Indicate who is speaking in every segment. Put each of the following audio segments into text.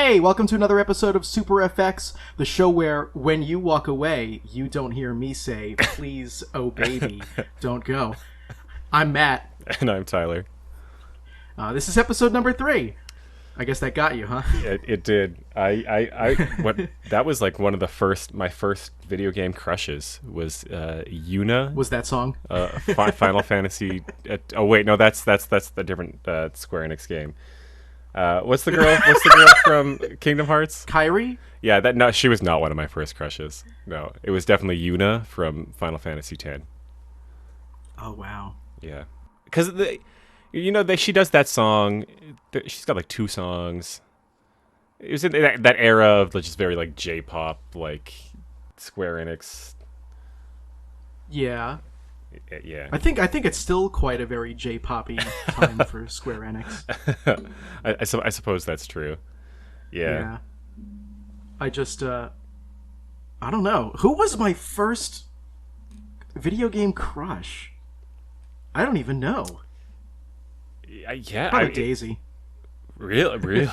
Speaker 1: Hey, welcome to another episode of Super FX, the show where when you walk away, you don't hear me say, please, oh baby, don't go. I'm Matt.
Speaker 2: And I'm Tyler.
Speaker 1: This is episode number 3. I guess that got you, huh?
Speaker 2: It did. That was like one of my first video game crushes was Yuna.
Speaker 1: Was that song?
Speaker 2: Final Fantasy. Oh wait, no, that's the different Square Enix game. What's the girl from Kingdom Hearts?
Speaker 1: Kairi?
Speaker 2: Yeah, she was not one of my first crushes. No, it was definitely Yuna from Final Fantasy X.
Speaker 1: Oh wow.
Speaker 2: Yeah, because she does that song. She's got like 2 songs. It was in that era of just very like J-pop, like Square Enix.
Speaker 1: Yeah.
Speaker 2: Yeah.
Speaker 1: I think it's still quite a very J-poppy time for Square Enix.
Speaker 2: I suppose that's true. Yeah.
Speaker 1: I just I don't know. Who was my first video game crush? I don't even know. Probably Daisy.
Speaker 2: Really?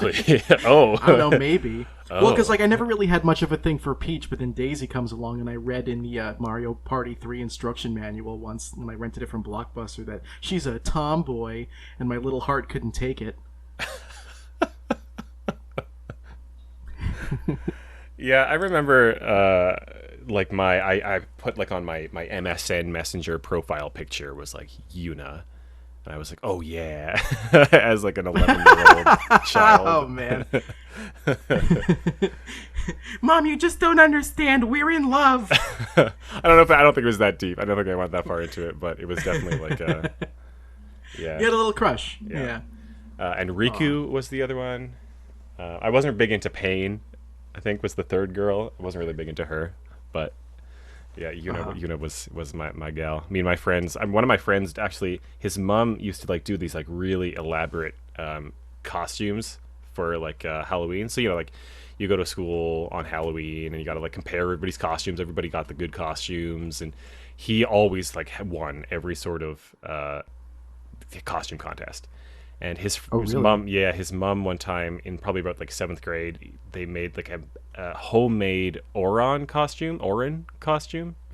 Speaker 2: Oh.
Speaker 1: I don't know, maybe. Oh. Well, because I never really had much of a thing for Peach, but then Daisy comes along, and I read in the Mario Party 3 instruction manual once when I rented it from Blockbuster that she's a tomboy, and my little heart couldn't take it.
Speaker 2: Yeah, I remember I put like on my MSN Messenger profile picture was like Yuna. And I was like, oh yeah, as like an 11-year-old child.
Speaker 1: Oh man. Mom, you just don't understand. We're in love.
Speaker 2: I don't think it was that deep. I don't think I went that far into it, but it was definitely like yeah.
Speaker 1: You had a little crush. Yeah.
Speaker 2: And Riku was the other one. I wasn't big into Pain, I think was the third girl. I wasn't really big into her, but yeah, Yuna was my gal. Me and my friends. One of my friends actually, his mom used to like do these like really elaborate costumes for like Halloween. So like you go to school on Halloween and you got to like compare everybody's costumes. Everybody got the good costumes, and he always like won every sort of costume contest. And his mom one time in probably about like 7th grade, they made like a homemade Auron costume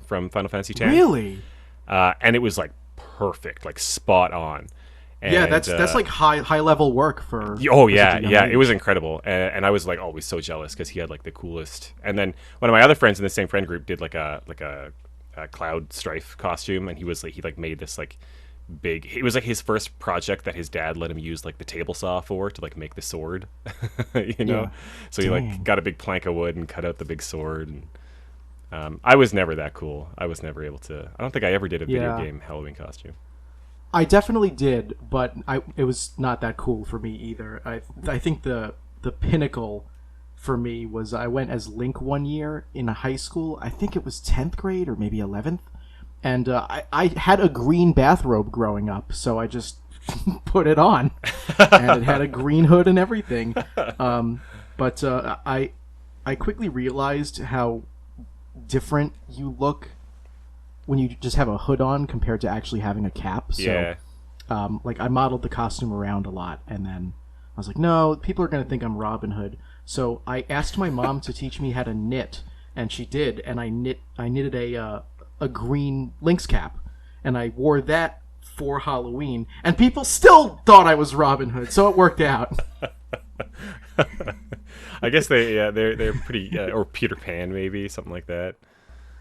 Speaker 2: from Final Fantasy X.
Speaker 1: Really?
Speaker 2: And it was like perfect, like spot on. And,
Speaker 1: yeah, that's like high level work for.
Speaker 2: Oh yeah, it was incredible, and I was like always so jealous because he had like the coolest. And then one of my other friends in the same friend group did like a Cloud Strife costume, and he made this like big. It was like his first project that his dad let him use like the table saw for to like make the sword. Yeah. So he like got a big plank of wood and cut out the big sword. And I was never that cool. I was never able to. I don't think I ever did a video game Halloween costume.
Speaker 1: I definitely did, but it was not that cool for me either. I think the pinnacle for me was I went as Link one year in high school. I think it was 10th grade or maybe 11th. And I had a green bathrobe growing up, so I just put it on. And it had a green hood and everything. But I quickly realized how different you look when you just have a hood on compared to actually having a cap. So, I modeled the costume around a lot, and then I was like, no, people are going to think I'm Robin Hood. So I asked my mom to teach me how to knit, and she did. And I knitted a green lynx cap, and I wore that for Halloween, and people still thought I was Robin Hood, so it worked out.
Speaker 2: I guess they're pretty or Peter Pan maybe, something like that.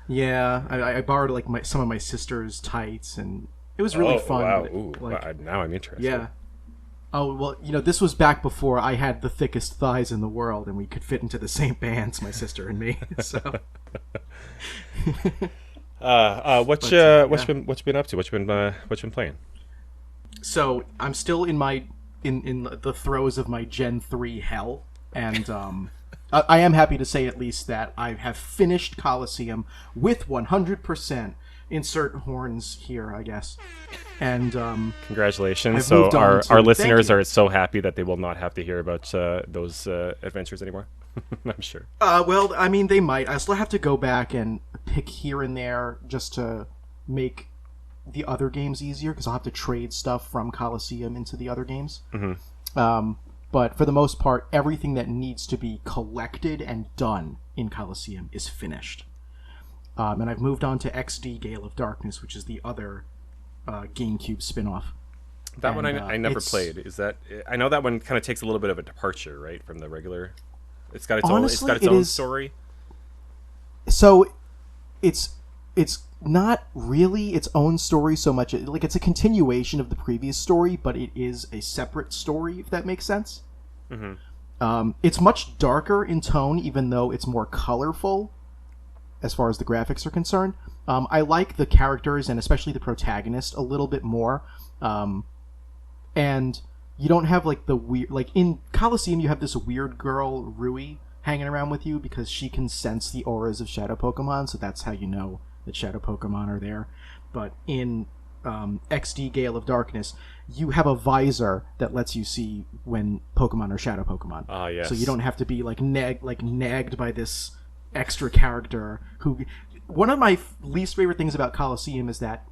Speaker 1: Yeah, I borrowed like some of my sister's tights, and it was really fun.
Speaker 2: Wow.
Speaker 1: But,
Speaker 2: ooh, now I'm interested.
Speaker 1: Yeah. Oh, well, this was back before I had the thickest thighs in the world, and we could fit into the same pants, my sister and me. So.
Speaker 2: What you been up to? What you been playing?
Speaker 1: So I'm still in the throes of my Gen 3 hell, and I am happy to say at least that I have finished Coliseum with 100%. Insert horns here, I guess. And
Speaker 2: congratulations! So our listeners are so happy that they will not have to hear about those adventures anymore. I'm sure.
Speaker 1: Well, I mean, they might. I still have to go back and pick here and there just to make the other games easier, because I'll have to trade stuff from Coliseum into the other games.
Speaker 2: Mm-hmm.
Speaker 1: but for the most part, everything that needs to be collected and done in Colosseum is finished. And I've moved on to XD Gale of Darkness, which is the other GameCube spin-off.
Speaker 2: That one I never played. Is that I know that one kind of takes a little bit of a departure, right, from the regular. It's got its own story.
Speaker 1: So, it's not really its own story so much. Like, it's a continuation of the previous story, but it is a separate story, if that makes sense. Mm-hmm. It's much darker in tone, even though it's more colorful as far as the graphics are concerned. I like the characters, and especially the protagonist, a little bit more. And you don't have, like, the weird... Like, in Colosseum, you have this weird girl, Rui, hanging around with you because she can sense the auras of shadow Pokemon, so that's how you know that shadow Pokemon are there. But in XD Gale of Darkness, you have a visor that lets you see when Pokemon are shadow Pokemon.
Speaker 2: Ah, yes.
Speaker 1: So you don't have to be nagged by this extra character who... One of my least favorite things about Colosseum is that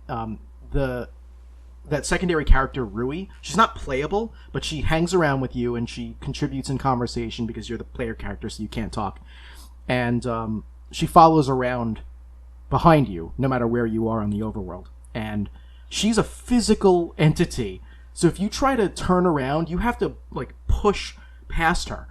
Speaker 1: that secondary character, Rui, she's not playable, but she hangs around with you and she contributes in conversation because you're the player character, so you can't talk. And she follows around behind you, no matter where you are on the overworld. And she's a physical entity, so if you try to turn around, you have to, like, push past her.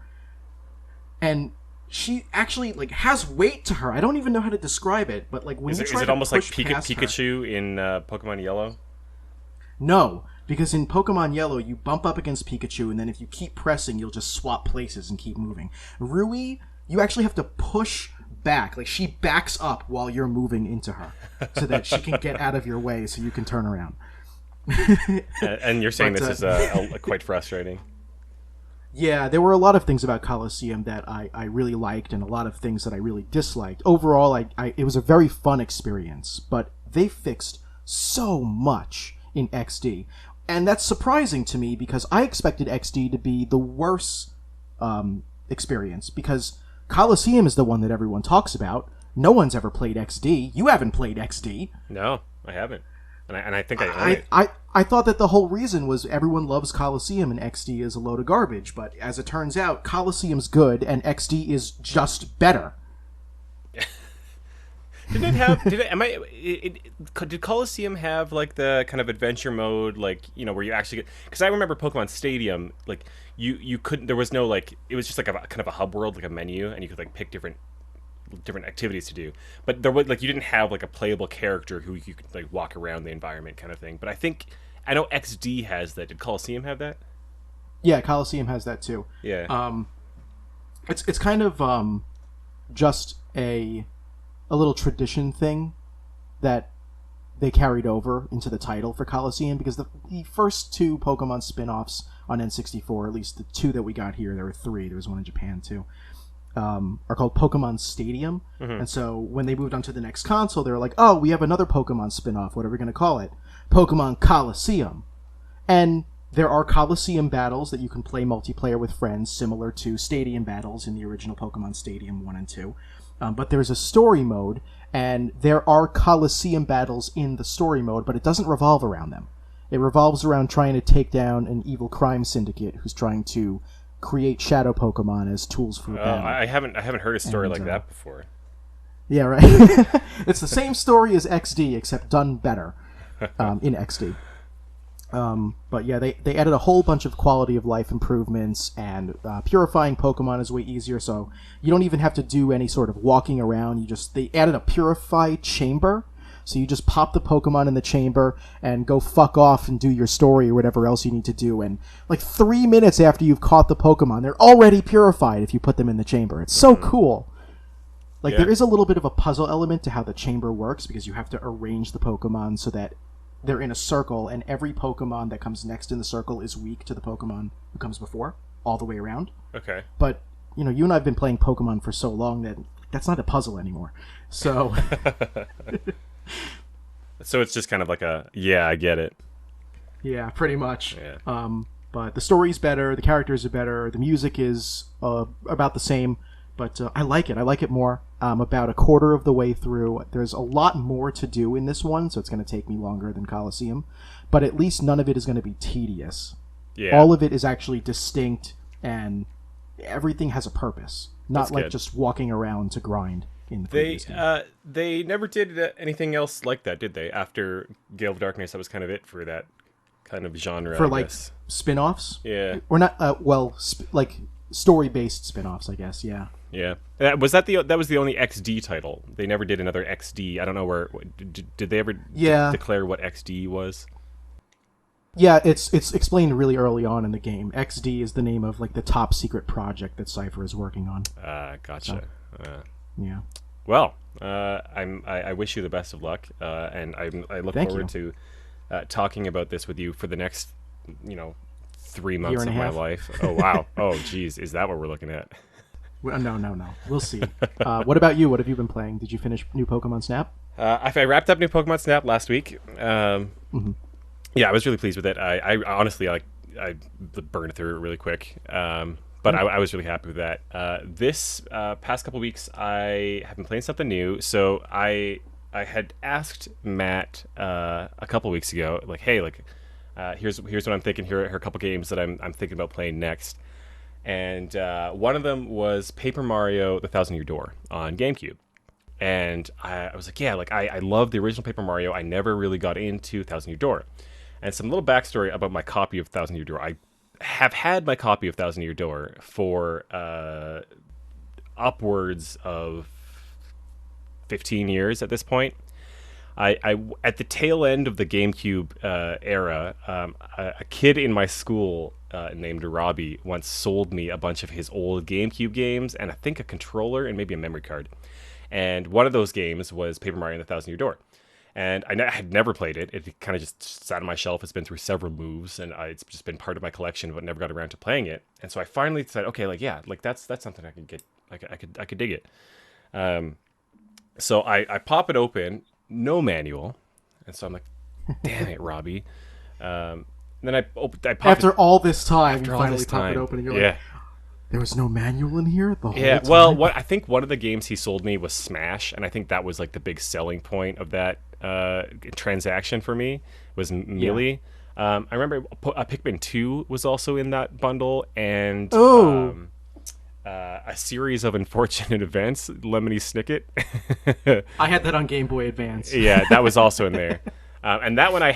Speaker 1: And she actually, like, has weight to her. I don't even know how to describe it, but, like, when you try to push past her... Is it almost like
Speaker 2: Pikachu in Pokemon Yellow?
Speaker 1: No, because in Pokemon Yellow, you bump up against Pikachu, and then if you keep pressing, you'll just swap places and keep moving. Rui, you actually have to push back. Like, she backs up while you're moving into her, so that she can get out of your way so you can turn around.
Speaker 2: And you're saying this is quite frustrating?
Speaker 1: Yeah, there were a lot of things about Colosseum that I really liked, and a lot of things that I really disliked. Overall, it was a very fun experience, but they fixed so much in XD. And that's surprising to me because I expected XD to be the worst experience, because Colosseum is the one that everyone talks about. No one's ever played XD. You haven't played XD.
Speaker 2: No, I haven't. And I think I own it.
Speaker 1: I thought that the whole reason was everyone loves Colosseum and XD is a load of garbage, but as it turns out, Colosseum's good and XD is just better. Did
Speaker 2: Colosseum have, like, the kind of adventure mode, like, you know, where you actually get... Because I remember Pokemon Stadium, like, you couldn't... There was no, like... It was just, like, a kind of a hub world, like a menu, and you could, like, pick different activities to do. But there was, like, you didn't have, like, a playable character who you could, like, walk around the environment kind of thing. But I know XD has that. Did Colosseum have that?
Speaker 1: Yeah, Colosseum has that too.
Speaker 2: Yeah.
Speaker 1: It's kind of just a little tradition thing that they carried over into the title for Colosseum, because the first two Pokemon spin-offs on N64, at least the two that we got here, there were three, there was one in Japan too, are called Pokemon Stadium. Mm-hmm. And so when they moved on to the next console, they were like, oh, we have another Pokemon spin-off, what are we going to call it? Pokemon Colosseum. And there are Colosseum battles that you can play multiplayer with friends, similar to Stadium battles in the original Pokemon Stadium 1 and 2. But there's a story mode, and there are Colosseum battles in the story mode, but it doesn't revolve around them. It revolves around trying to take down an evil crime syndicate who's trying to create shadow Pokemon as tools for battle.
Speaker 2: I haven't heard a story like that before.
Speaker 1: Yeah, right. It's the same story as XD, except done better in XD. But yeah, they added a whole bunch of quality of life improvements, and purifying Pokemon is way easier, so you don't even have to do any sort of walking around. They added a purify chamber, so you just pop the Pokemon in the chamber and go fuck off and do your story or whatever else you need to do, and like 3 minutes after you've caught the Pokemon, they're already purified if you put them in the chamber. It's so cool. Like, yeah. There is a little bit of a puzzle element to how the chamber works, because you have to arrange the Pokemon so that they're in a circle, and every Pokemon that comes next in the circle is weak to the Pokemon who comes before, all the way around.
Speaker 2: Okay.
Speaker 1: But, you know, you and I have been playing Pokemon for so long that that's not a puzzle anymore. So...
Speaker 2: So it's just kind of like I get it.
Speaker 1: Yeah, pretty much.
Speaker 2: Yeah.
Speaker 1: But the story's better, the characters are better, the music is about the same, but I like it. I like it more. About a quarter of the way through. There's a lot more to do in this one, so it's going to take me longer than Colosseum, but at least none of it is going to be tedious.
Speaker 2: Yeah.
Speaker 1: All of it is actually distinct and everything has a purpose, not
Speaker 2: That's
Speaker 1: like
Speaker 2: good.
Speaker 1: just walking around to grind in the previous game.
Speaker 2: They never did anything else like that, did they? After Gale of Darkness, that was kind of it for that kind of genre,
Speaker 1: For
Speaker 2: I
Speaker 1: like
Speaker 2: guess.
Speaker 1: spin-offs,
Speaker 2: Yeah,
Speaker 1: or not? Like story-based spin-offs, I guess. Yeah.
Speaker 2: yeah. That was the only XD title. They never did another XD. I don't know where. Did they ever
Speaker 1: Yeah.
Speaker 2: declare what XD was?
Speaker 1: Yeah, it's explained really early on in the game. XD is the name of like the top secret project that Cypher is working on.
Speaker 2: Gotcha.
Speaker 1: Yeah.
Speaker 2: Well, I wish you the best of luck, and I look
Speaker 1: Thank
Speaker 2: forward
Speaker 1: you.
Speaker 2: to talking about this with you for the next, 3 months
Speaker 1: and
Speaker 2: of
Speaker 1: a
Speaker 2: my
Speaker 1: half.
Speaker 2: life. Oh wow. Oh geez, is that what we're looking at?
Speaker 1: Well, no. We'll see. What about you? What have you been playing? Did you finish new Pokemon Snap?
Speaker 2: I wrapped up new Pokemon Snap last week. Yeah, I was really pleased with it. I honestly I burned through it really quick. But I was really happy with that. This past couple weeks, I have been playing something new. So I had asked Matt a couple weeks ago, like, hey, like, here's what I'm thinking. Here are a couple games that I'm thinking about playing next. And one of them was Paper Mario: The Thousand Year Door on GameCube. And I was like, yeah, like I love the original Paper Mario. I never really got into Thousand Year Door. And some little backstory about my copy of Thousand Year Door. I have had my copy of Thousand Year Door for upwards of 15 years at this point. I at the tail end of the GameCube era, a kid in my school named Robbie once sold me a bunch of his old GameCube games and I think a controller and maybe a memory card. And one of those games was Paper Mario and the Thousand Year Door. And I had never played it. It kind of just sat on my shelf. It's been through several moves, and it's just been part of my collection, but never got around to playing it. And so I finally said, okay, like yeah, like that's something I could get. I could dig it. So I pop it open, no manual, and so I'm like, damn it, Robbie. Then I pop
Speaker 1: After
Speaker 2: it,
Speaker 1: all this time,
Speaker 2: after
Speaker 1: you
Speaker 2: all
Speaker 1: finally
Speaker 2: this
Speaker 1: pop
Speaker 2: time.
Speaker 1: it open, and you're
Speaker 2: Yeah.
Speaker 1: like, there was no manual in here the whole
Speaker 2: Yeah,
Speaker 1: time?
Speaker 2: well, what I think one of the games he sold me was Smash, and I think that was like the big selling point of that transaction for me was Melee. I remember Pikmin 2 was also in that bundle, and
Speaker 1: Oh.
Speaker 2: a series of unfortunate events, Lemony Snicket.
Speaker 1: I had that on Game Boy Advance.
Speaker 2: Yeah, that was also in there. And that one I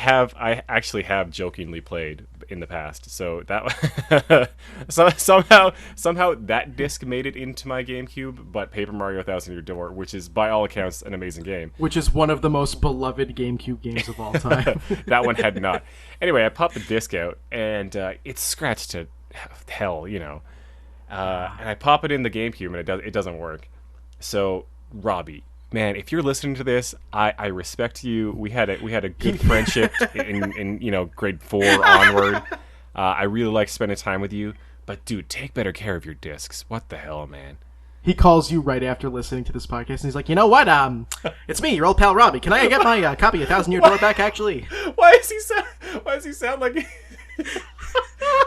Speaker 2: actually have jokingly played in the past. So that somehow that disc made it into my GameCube, but Paper Mario: Thousand Year Door, which is by all accounts an amazing game,
Speaker 1: Which is one of the most beloved GameCube games of all time.
Speaker 2: that one had not. Anyway, I popped the disc out and it's scratched to hell, and I pop it in the GameCube and it doesn't work. So Robbie, man, if you're listening to this, I respect you. We had a good friendship in grade 4 onward. I really like spending time with you, but dude, take better care of your discs. What the hell, man?
Speaker 1: He calls you right after listening to this podcast, and he's like, you know what? It's me, your old pal Robbie. Can I get my copy of Thousand Year Door back, actually?
Speaker 2: Why does he sound like?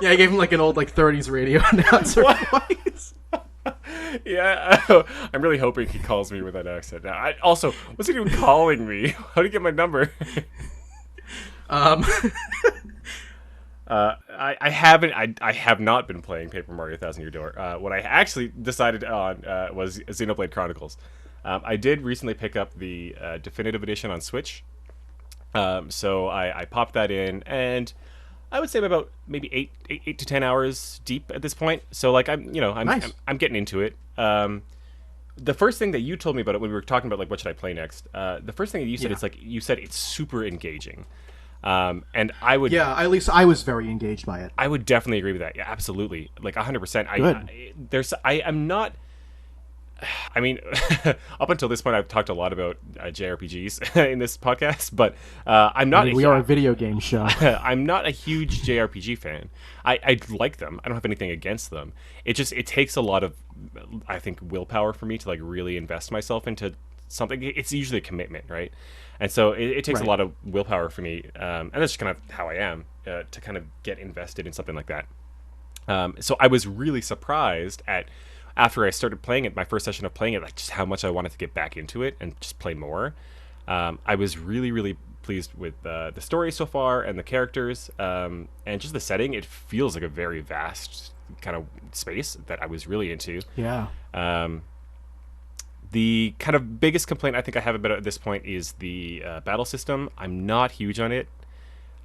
Speaker 1: Yeah, I gave him like an old 30s radio announcer voice.
Speaker 2: Yeah, I'm really hoping he calls me with that accent. Now, also, what's he even calling me? How do you get my number? I have not been playing Paper Mario: Thousand Year Door. What I actually decided on was Xenoblade Chronicles. I did recently pick up the definitive edition on Switch. So I popped that in, and I would say I'm about maybe eight to 10 hours deep at this point. So like I'm
Speaker 1: Nice.
Speaker 2: I'm getting into it. The first thing that you told me about it when we were talking about like what should I play next, the first thing that you said,
Speaker 1: Yeah.
Speaker 2: it's like you said it's super engaging. And I would
Speaker 1: Yeah, at least I was very engaged by it.
Speaker 2: I would definitely agree with that. Yeah, absolutely. Like 100%.
Speaker 1: Good.
Speaker 2: I'm not. I mean, up until this point, I've talked a lot about JRPGs in this podcast, but I'm not.
Speaker 1: We are a video game show.
Speaker 2: I'm not a huge JRPG fan. I like them. I don't have anything against them. It takes a lot of, I think, willpower for me to like really invest myself into something. It's usually a commitment, right? And so it takes a
Speaker 1: Right.
Speaker 2: lot of willpower for me, and that's just kind of how I am to kind of get invested in something like that. So I was really surprised at after I started playing it, my first session of playing it, like just how much I wanted to get back into it and just play more. I was really, really pleased with the story so far and the characters, and just the setting. It feels like a very vast kind of space that I was really into.
Speaker 1: Yeah.
Speaker 2: The kind of biggest complaint I think I have about it at this point is the battle system. I'm not huge on it.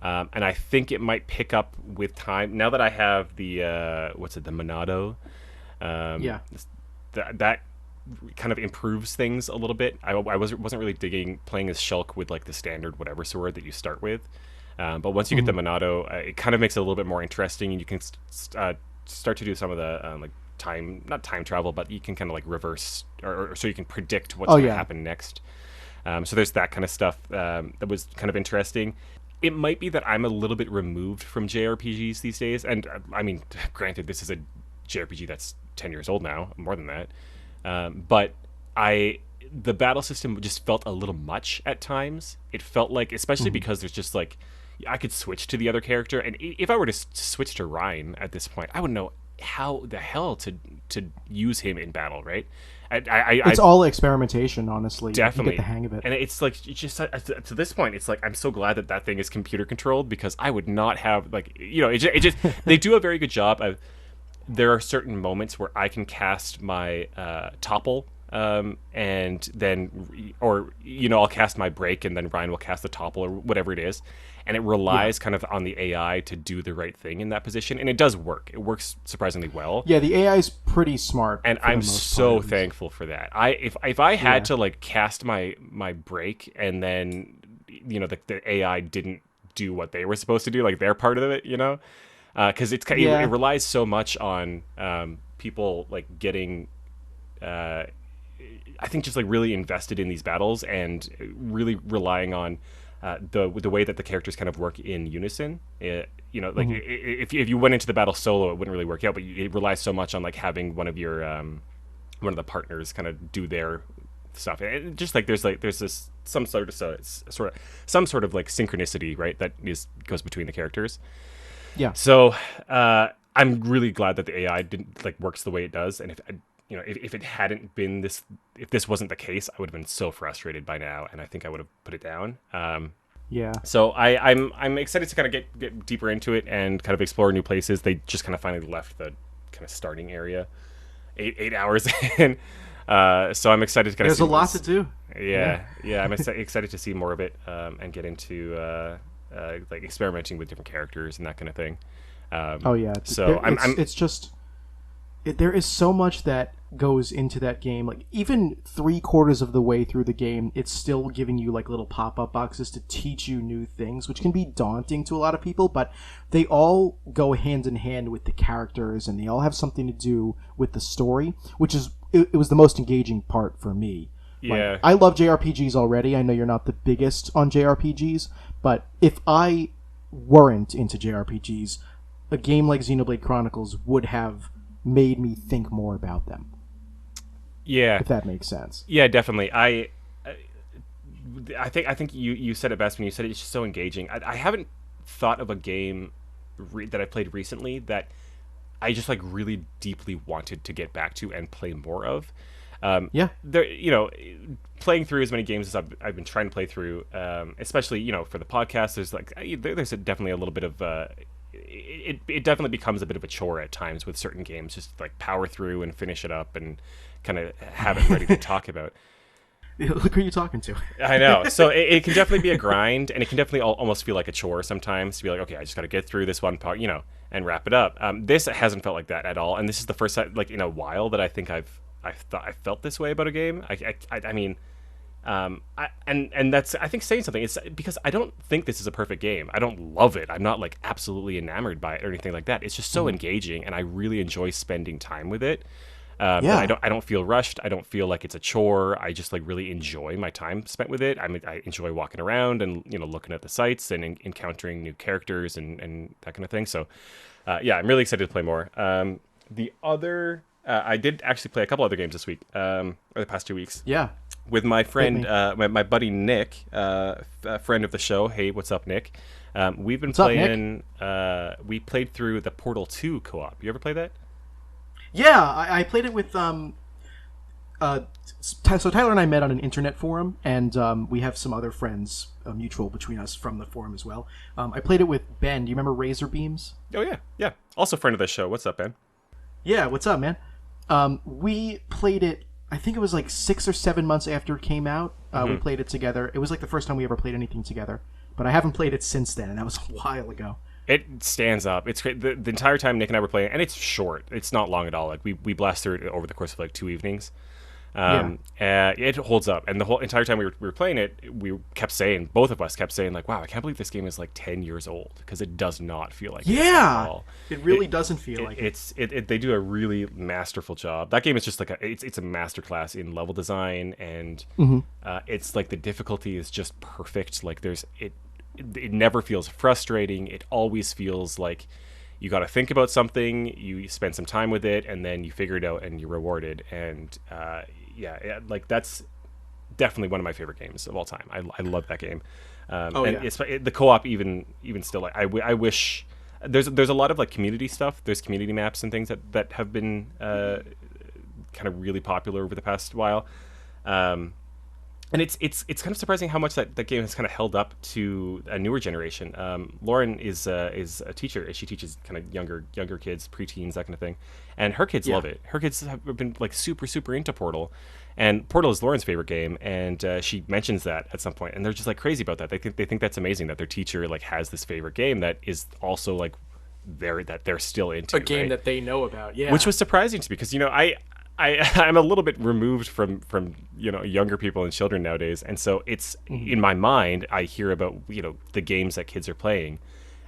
Speaker 2: And I think it might pick up with time. Now that I have the, the Monado,
Speaker 1: Yeah.
Speaker 2: that kind of improves things a little bit. I wasn't really digging playing as Shulk with like the standard whatever sword that you start with. But once you get the Monado, it kind of makes it a little bit more interesting, and you can start to do some of the like not time travel, but you can kind of like reverse, or so you can predict what's going to happen next. So there's that kind of stuff that was kind of interesting. It might be that I'm a little bit removed from JRPGs these days, and I mean, granted, this is a JRPG that's 10 years old now, more than that. But the battle system just felt a little much at times. It felt like, especially because there's just like, I could switch to the other character, and if I were to switch to Ryan at this point, I wouldn't know how the hell to use him in battle, right?
Speaker 1: It's all experimentation, honestly.
Speaker 2: Definitely.
Speaker 1: You get the hang of it.
Speaker 2: And it's like, just to this point, it's like, I'm so glad that thing is computer controlled, because I would not have, like, it just they do a very good job of, there are certain moments where I can cast my topple, and then, or, I'll cast my break, and then Ryan will cast the topple, or whatever it is. And it relies kind of on the AI to do the right thing in that position. And it does work. It works surprisingly well.
Speaker 1: Yeah, the AI is pretty smart.
Speaker 2: And I'm so thankful for that. If I had to like cast my break, and then, the AI didn't do what they were supposed to do, like their part of it, because it relies so much on people like getting, I think, just like really invested in these battles, and really relying on the way that the characters kind of work in unison. If you went into the battle solo, it wouldn't really work out, but it relies so much on like having one of the partners kind of do their stuff. And just like there's this some sort of like synchronicity, right, that goes between the characters.
Speaker 1: Yeah.
Speaker 2: So I'm really glad that the AI didn't like works the way it does, and if it hadn't been this, if this wasn't the case, I would have been so frustrated by now, and I think I would have put it down.
Speaker 1: Yeah.
Speaker 2: So I'm excited to kind of get deeper into it and kind of explore new places. They just kind of finally left the kind of starting area 8 hours in. So I'm excited to kind of see.
Speaker 1: There's a lot to do.
Speaker 2: Yeah. I'm excited to see more of it, and get into like experimenting with different characters and that kind of thing. So
Speaker 1: it's just, there is so much that goes into that game. Like, even 3/4 of the way through the game, it's still giving you like little pop-up boxes to teach you new things, which can be daunting to a lot of people, but they all go hand in hand with the characters, and they all have something to do with the story, which is it was the most engaging part for me.
Speaker 2: Yeah.
Speaker 1: Like, I love JRPGs already. I know you're not the biggest on JRPGs, but if I weren't into JRPGs, a game like Xenoblade Chronicles would have made me think more about them.
Speaker 2: Yeah,
Speaker 1: if that makes sense.
Speaker 2: Yeah, definitely. I think you said it best when you said it's just so engaging. I haven't thought of a game that I played recently that I just like really deeply wanted to get back to and play more of. There, playing through as many games as I've been trying to play through, especially for the podcast. There's definitely a little bit of it definitely becomes a bit of a chore at times with certain games, just like power through and finish it up and kind of have it ready to talk about.
Speaker 1: Look who you're talking to.
Speaker 2: I know. So it can definitely be a grind, and it can definitely almost feel like a chore sometimes to be like, okay, I just got to get through this one part, and wrap it up. This hasn't felt like that at all, and this is the first time, like in a while, that I think I felt this way about a game. I mean, and that's, I think, saying something. It's because I don't think this is a perfect game. I don't love it. I'm not like absolutely enamored by it or anything like that. It's just so engaging, and I really enjoy spending time with it. I don't feel rushed. I don't feel like it's a chore. I just like really enjoy my time spent with it. I enjoy walking around and looking at the sights and encountering new characters and that kind of thing. So I'm really excited to play more. The other I did actually play a couple other games this week, or the past 2 weeks.
Speaker 1: Yeah.
Speaker 2: With my friend, my buddy Nick, a friend of the show. Hey, what's up, Nick? We've been playing. We played through the Portal 2 co-op. You ever play that?
Speaker 1: Yeah, I played it with so Tyler and I met on an internet forum, and we have some other friends mutual between us from the forum as well. I played it with Ben. Do you remember Razor Beams?
Speaker 2: Oh yeah. Also friend of the show. What's up, Ben?
Speaker 1: Yeah, what's up, man? We played it. I think it was like 6 or 7 months after it came out. We played it together. It was like the first time we ever played anything together. But I haven't played it since then, and that was a while ago.
Speaker 2: It stands up. It's great. The entire time Nick and I were playing, and it's short. It's not long at all. Like we blast through it over the course of like 2 evenings. It holds up, and the whole entire time we were playing it, we kept saying, both of us kept saying, like, "Wow, I can't believe this game is like 10 years old," because it does not feel like it at all.
Speaker 1: It really doesn't feel like
Speaker 2: it. They do a really masterful job. That game is just like it's a masterclass in level design, and it's like the difficulty is just perfect. Like it never feels frustrating. It always feels like you got to think about something, you spend some time with it, and then you figure it out and you're rewarded. And like that's definitely one of my favorite games of all time. I love that game. It's the co-op even still. Like, I wish there's a lot of like community stuff. There's community maps and things that have been kind of really popular over the past while. And it's kind of surprising how much that game has kind of held up to a newer generation. Lauren is a teacher, and she teaches kind of younger kids, preteens, that kind of thing. And her kids love it. Her kids have been like super into Portal, and Portal is Lauren's favorite game. And she mentions that at some point, and they're just like crazy about that. They think that's amazing that their teacher like has this favorite game that is also like they're still into
Speaker 1: a game, right? That they know about. Yeah,
Speaker 2: which was surprising to me because I'm a little bit removed from younger people and children nowadays, and so it's in my mind I hear about the games that kids are playing,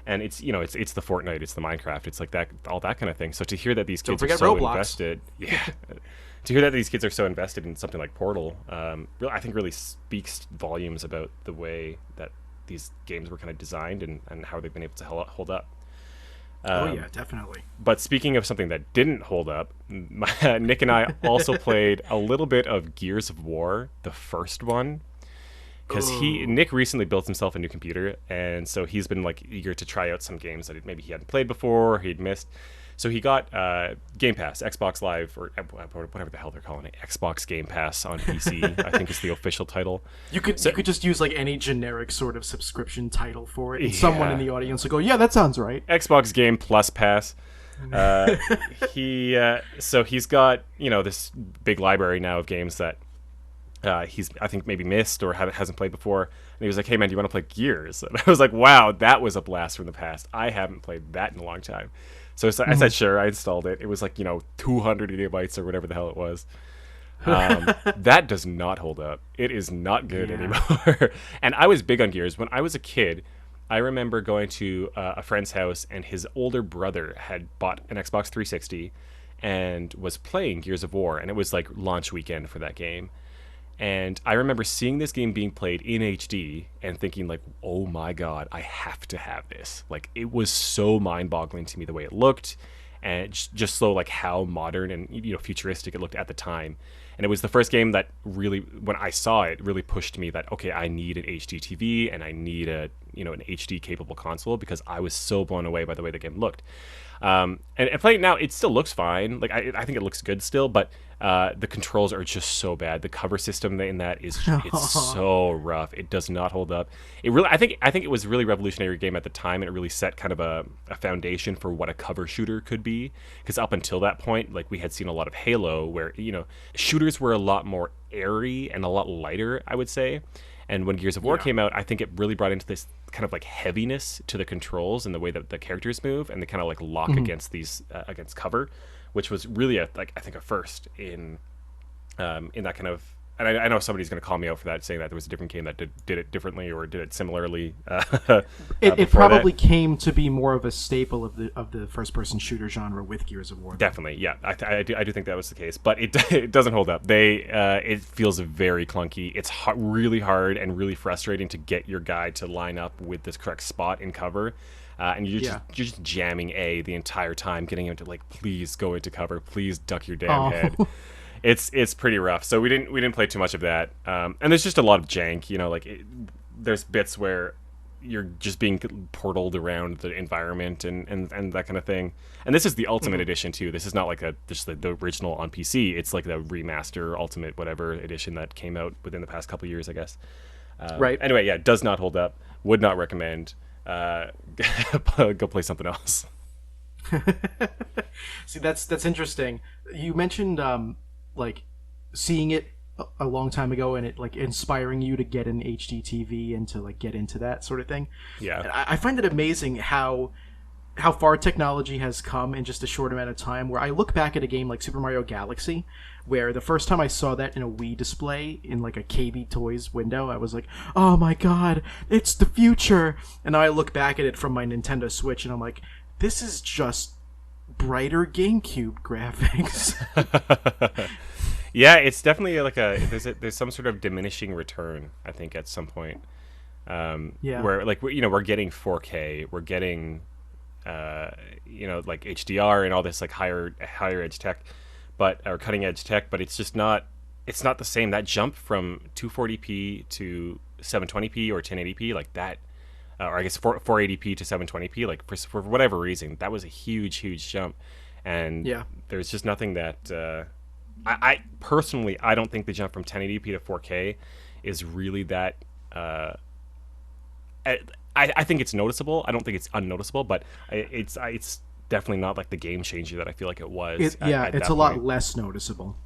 Speaker 2: and it's it's the Fortnite, it's the Minecraft, it's like that, all that kind of thing. So to hear that these kids are so
Speaker 1: Roblox.
Speaker 2: Invested, to hear that these kids are so invested in something like Portal, I think really speaks volumes about the way that these games were kind of designed and how they've been able to hold up.
Speaker 1: Yeah, definitely.
Speaker 2: But speaking of something that didn't hold up, Nick and I also played a little bit of Gears of War, the first one, because Nick recently built himself a new computer, and so he's been like eager to try out some games that maybe he hadn't played before, or he'd missed. So he got Game Pass, Xbox Live, or whatever the hell they're calling it, Xbox Game Pass on PC, I think is the official title.
Speaker 1: You could just use like any generic sort of subscription title for it, and someone in the audience will go, "Yeah, that sounds right."
Speaker 2: Xbox Game Plus Pass. So he's got this big library now of games that he's I think maybe missed or hasn't played before. And he was like, "Hey man, do you want to play Gears?" And I was like, "Wow, that was a blast from the past. I haven't played that in a long time." So I said, sure, I installed it. It was like, 200 gigabytes or whatever the hell it was. That does not hold up. It is not good anymore. And I was big on Gears. When I was a kid, I remember going to a friend's house, and his older brother had bought an Xbox 360 and was playing Gears of War. And it was like launch weekend for that game. And I remember seeing this game being played in HD and thinking like, oh my God, I have to have this. Like, it was so mind-boggling to me the way it looked, and just so like how modern and futuristic it looked at the time. And it was the first game that really, when I saw it, really pushed me that, okay, I need an HD TV and I need an HD capable console, because I was so blown away by the way the game looked. And playing it now, it still looks fine. Like I think it looks good still, but the controls are just so bad. The cover system in that is it's so rough. It does not hold up. It really, I think it was a really revolutionary game at the time, and it really set kind of a foundation for what a cover shooter could be. Because up until that point, like, we had seen a lot of Halo, where shooters were a lot more airy and a lot lighter, I would say. And when Gears of War came out, I think it really brought into this kind of like heaviness to the controls and the way that the characters move, and they kind of like lock against these against cover, which was really I think a first in that kind of. And I know somebody's going to call me out for that, saying that there was a different game that did it differently or did it similarly.
Speaker 1: It probably came to be more of a staple of the first person shooter genre with Gears of War.
Speaker 2: Definitely, yeah, I do think that was the case, but it doesn't hold up. It feels very clunky. It's really hard and really frustrating to get your guy to line up with this correct spot in cover. And you're just jamming A the entire time, getting him to like, please go into cover, please duck your damn head. It's pretty rough. So we didn't play too much of that. And there's just a lot of jank. There's bits where you're just being portaled around the environment and that kind of thing. And this is the Ultimate Edition too. This is not like just the original on PC. It's like the remaster Ultimate whatever edition that came out within the past couple of years, I guess.
Speaker 1: Right.
Speaker 2: Anyway, yeah, does not hold up. Would not recommend. Go play something else.
Speaker 1: See, that's interesting. You mentioned like seeing it a long time ago and it like inspiring you to get an HD TV and to like get into that sort of thing.
Speaker 2: Yeah.
Speaker 1: And I find it amazing how far technology has come in just a short amount of time. Where I look back at a game like Super Mario Galaxy, where the first time I saw that in a Wii display in like a KB Toys window, I was like, "Oh my god, it's the future!" And now I look back at it from my Nintendo Switch, and I'm like, "This is just brighter GameCube graphics."
Speaker 2: Yeah, it's definitely like there's some sort of diminishing return, I think, at some point.
Speaker 1: Yeah.
Speaker 2: Where like we're getting 4K, we're getting like HDR and all this like higher edge tech, or cutting edge tech, but it's not the same. That jump from 240p to 720p or 1080p, like that, or I guess 480p to 720p, like for whatever reason, that was a huge jump, and
Speaker 1: Yeah.
Speaker 2: there's just nothing that I personally, I don't think the jump from 1080p to 4K is really that. I think it's noticeable. I don't think it's unnoticeable, but it's definitely not like the game changer that I feel like it was. At
Speaker 1: it's
Speaker 2: that
Speaker 1: a lot
Speaker 2: point.
Speaker 1: less noticeable.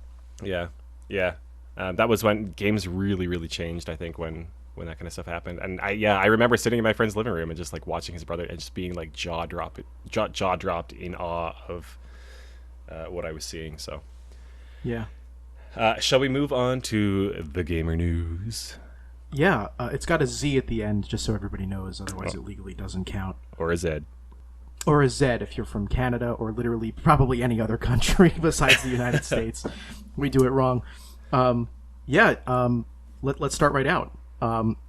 Speaker 2: Yeah, yeah. That was when games really changed. I think when that kind of stuff happened, and I remember sitting in my friend's living room and just like watching his brother and just being like jaw dropped in awe of what I was seeing. So.
Speaker 1: Yeah.
Speaker 2: Shall we move on to the gamer news?
Speaker 1: Yeah, it's got a Z at the end, just so everybody knows. Otherwise, it legally doesn't count.
Speaker 2: Or a Z?
Speaker 1: Or a Z if you're from Canada, or literally probably any other country besides the United States. We do it wrong. Let's start right out.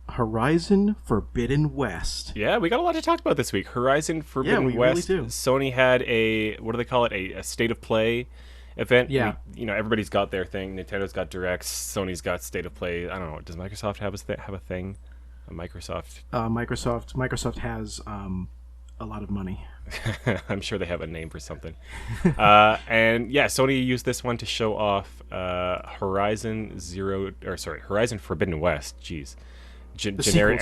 Speaker 1: Horizon Forbidden West.
Speaker 2: Yeah, we got a lot to talk about this week. Horizon Forbidden West.
Speaker 1: Really do.
Speaker 2: Sony had what do they call it? A state of play event.
Speaker 1: Yeah.
Speaker 2: Everybody's got their thing. Nintendo's got Directs. Sony's got state of play. I don't know. Does Microsoft have a thing? Microsoft.
Speaker 1: Microsoft has a lot of money.
Speaker 2: I'm sure they have a name for something. And yeah, Sony used this one to show off Horizon Forbidden West. Jeez, generic.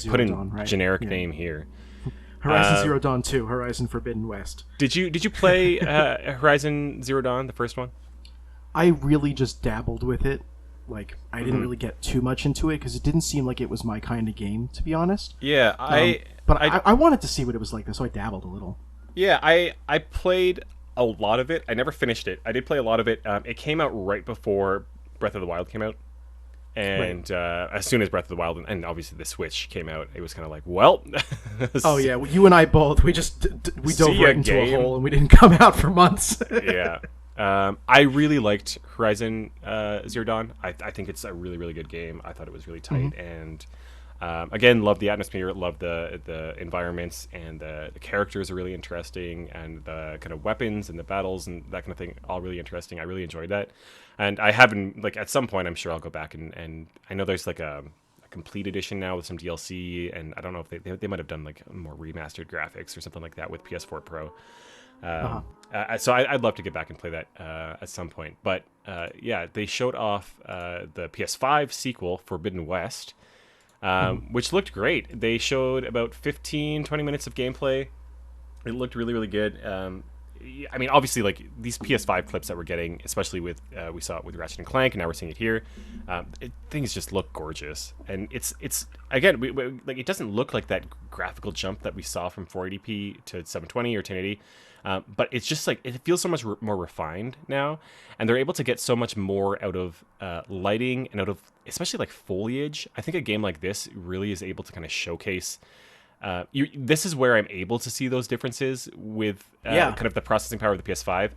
Speaker 2: Put in
Speaker 1: Dawn, right?
Speaker 2: generic name here.
Speaker 1: Horizon Zero Dawn 2, Horizon Forbidden West.
Speaker 2: Did you play Horizon Zero Dawn, the first one?
Speaker 1: I really just dabbled with it. Like, I didn't really get too much into it because it didn't seem like it was my kind of game, to be honest.
Speaker 2: Yeah,
Speaker 1: I wanted to see what it was like, so I dabbled a little.
Speaker 2: Yeah, I played a lot of it. I never finished it. I did play a lot of it. It came out right before Breath of the Wild came out. And as soon as Breath of the Wild and obviously the Switch came out, it was kind of like, well.
Speaker 1: Oh yeah, you and I both. We just we dove right into a hole and we didn't come out for months.
Speaker 2: Yeah, I really liked Horizon Zero Dawn. I think it's a really good game. I thought it was really tight and again, love the atmosphere, love the environments, and the characters are really interesting, and the kind of weapons and the battles and that kind of thing, all really interesting. I really enjoyed that. And I haven't, like, at some point, I'm sure I'll go back and I know there's like a complete edition now with some DLC, and I don't know if they might have done like more remastered graphics or something like that with PS4 Pro. So I'd love to get back and play that at some point. But yeah, they showed off the PS5 sequel, Forbidden West, which looked great. They showed about 15-20 minutes of gameplay. It looked really good. I mean, obviously, like these PS5 clips that we're getting, especially with we saw it with Ratchet and Clank, and now we're seeing it here. Things just look gorgeous, and it's again, like it doesn't look like that graphical jump that we saw from 480p to 720 or 1080, but it's just like it feels so much more refined now, and they're able to get so much more out of lighting and out of especially like foliage. I think a game like this really is able to kind of showcase. This is where I'm able to see those differences with kind of the processing power of the PS5.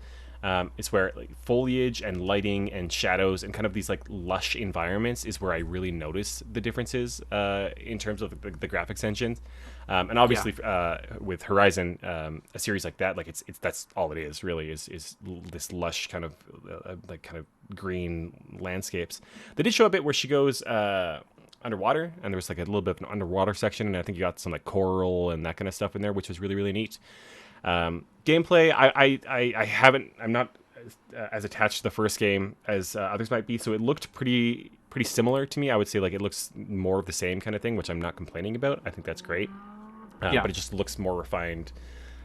Speaker 2: It's where like foliage and lighting and shadows and kind of these like lush environments is where I really notice the differences in terms of the graphics engines. And obviously with Horizon, a series like that, like it's that's all it is really is this lush kind of kind of green landscapes. They did show a bit where she goes underwater, and there was like a little bit of an underwater section, and I think you got some like coral and that kind of stuff in there, which was really neat. Gameplay, I'm not as attached to the first game as others might be, so it looked pretty similar to me. I would say like it looks more of the same kind of thing, which I'm not complaining about. I think that's great, but it just looks more refined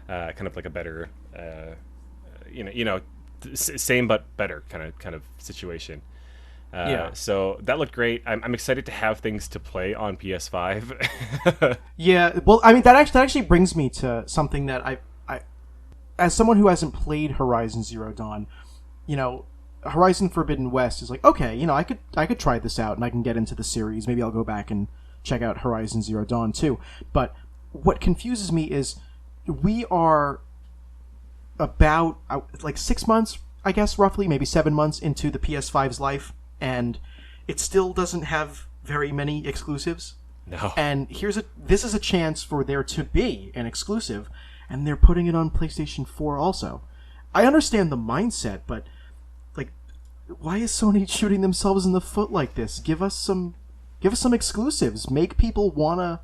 Speaker 2: kind of like a better, same but better kind of situation.
Speaker 1: Yeah.
Speaker 2: So that looked great. I'm excited to have things to play on PS5.
Speaker 1: Yeah. Well, I mean, that actually brings me to something that I as someone who hasn't played Horizon Zero Dawn, you know, Horizon Forbidden West is like, okay, I could try this out and I can get into the series. Maybe I'll go back and check out Horizon Zero Dawn too. But what confuses me is we are about like 6 months, I guess, roughly, maybe 7 months into the PS5's life, and it still doesn't have very many exclusives.
Speaker 2: No.
Speaker 1: And this is a chance for there to be an exclusive, and they're putting it on PlayStation 4 also. I understand the mindset, but like, why is Sony shooting themselves in the foot like this? Give us some exclusives. Make people wanna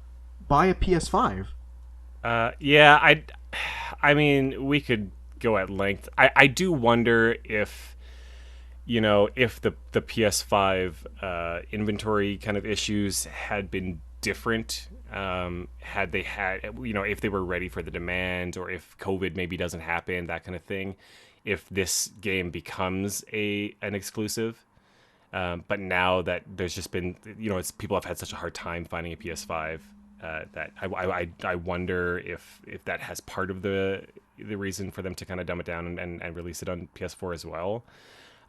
Speaker 1: buy a PS5.
Speaker 2: Yeah, I mean, we could go at length. I do wonder if, if the PS5 inventory kind of issues had been different, had they had, if they were ready for the demand, or if COVID maybe doesn't happen, that kind of thing, if this game becomes an exclusive. But now that there's just been, people have had such a hard time finding a PS5, that I wonder if that has part of the reason for them to kind of dumb it down and release it on PS4 as well.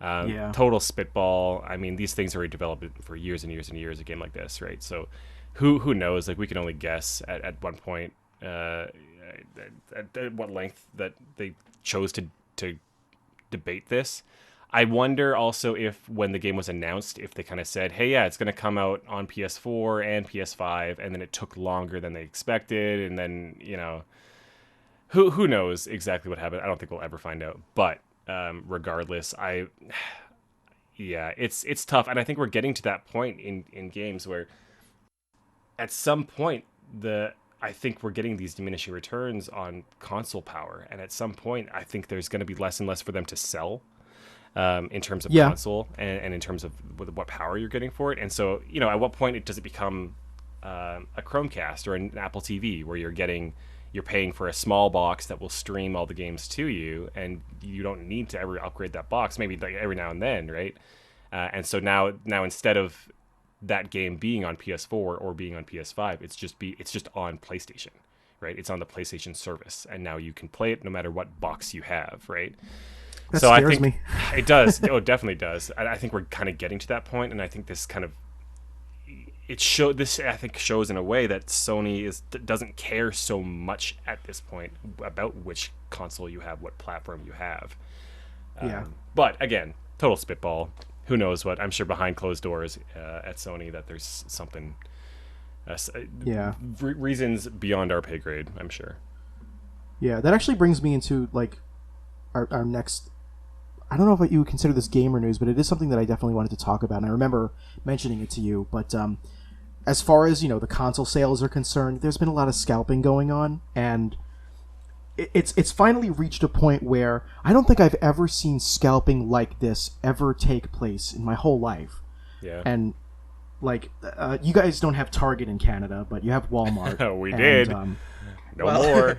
Speaker 1: Yeah.
Speaker 2: Total spitball. I mean, these things are already developed for years and years and years, a game like this, right? So who knows? Like, we can only guess at one point, at what length that they chose to debate this. I wonder also if, when the game was announced, if they kind of said, hey, yeah, it's going to come out on PS4 and PS5, and then it took longer than they expected, and then, who knows exactly what happened. I don't think we'll ever find out. But regardless, it's tough. And I think we're getting to that point in games where at some point, I think we're getting these diminishing returns on console power. And at some point, I think there's going to be less and less for them to sell. In terms of console and in terms of what power you're getting for it. And so, at what point does it become a Chromecast or an Apple TV, where you're paying for a small box that will stream all the games to you, and you don't need to ever upgrade that box, maybe like every now and then, right? And so now instead of that game being on PS4 or being on PS5, it's just on PlayStation, right? It's on the PlayStation service, and now you can play it no matter what box you have, right?
Speaker 1: That
Speaker 2: so
Speaker 1: scares
Speaker 2: I think
Speaker 1: me.
Speaker 2: It does. Oh, it definitely does. I think we're kind of getting to that point, and I think this kind of I think shows in a way that Sony doesn't care so much at this point about which console you have, what platform you have.
Speaker 1: Yeah.
Speaker 2: But again, total spitball. Who knows what? I'm sure behind closed doors at Sony that there's something. Reasons beyond our pay grade, I'm sure.
Speaker 1: Yeah, that actually brings me into like our next. I don't know if you would consider this gamer news, but it is something that I definitely wanted to talk about, and I remember mentioning it to you. But as far as the console sales are concerned, there's been a lot of scalping going on, and it's finally reached a point where I don't think I've ever seen scalping like this ever take place in my whole life.
Speaker 2: Yeah.
Speaker 1: And like, you guys don't have Target in Canada, but you have Walmart.
Speaker 2: We did. More.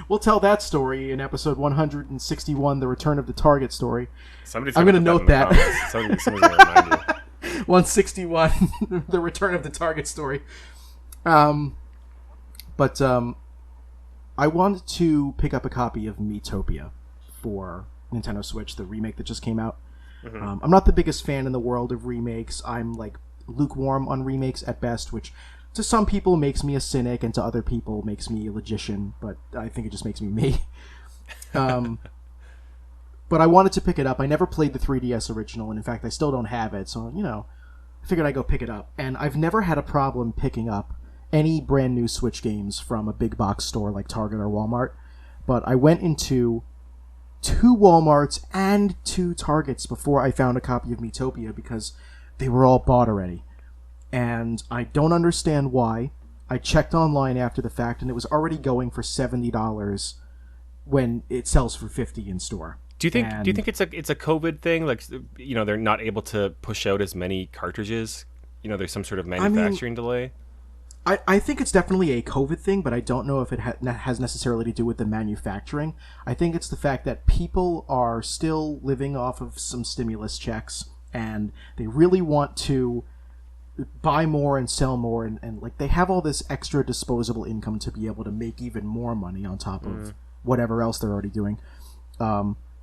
Speaker 1: We'll tell that story in episode 161, the Return of the Target story.
Speaker 2: I'm
Speaker 1: going to note that.
Speaker 2: Somebody's going to remind you.
Speaker 1: 161, the Return of the Target story. But I wanted to pick up a copy of Miitopia for Nintendo Switch, the remake that just came out. Mm-hmm. I'm not the biggest fan in the world of remakes. I'm like lukewarm on remakes at best, which to some people makes me a cynic, and to other people makes me a logician, but I think it just makes me me. But I wanted to pick it up. I never played the 3DS original, and in fact, I still don't have it, so, I figured I'd go pick it up. And I've never had a problem picking up any brand new Switch games from a big box store like Target or Walmart, but I went into 2 Walmarts and 2 Targets before I found a copy of Miitopia because they were all bought already. And I don't understand why. I checked online after the fact, and it was already going for $70 when it sells for $50 in store.
Speaker 2: Do you think it's a COVID thing? Like, they're not able to push out as many cartridges. There's some sort of manufacturing delay.
Speaker 1: I think it's definitely a COVID thing, but I don't know if it has necessarily to do with the manufacturing. I think it's the fact that people are still living off of some stimulus checks, and they really want to buy more and sell more, and like they have all this extra disposable income to be able to make even more money on top of whatever else they're already doing.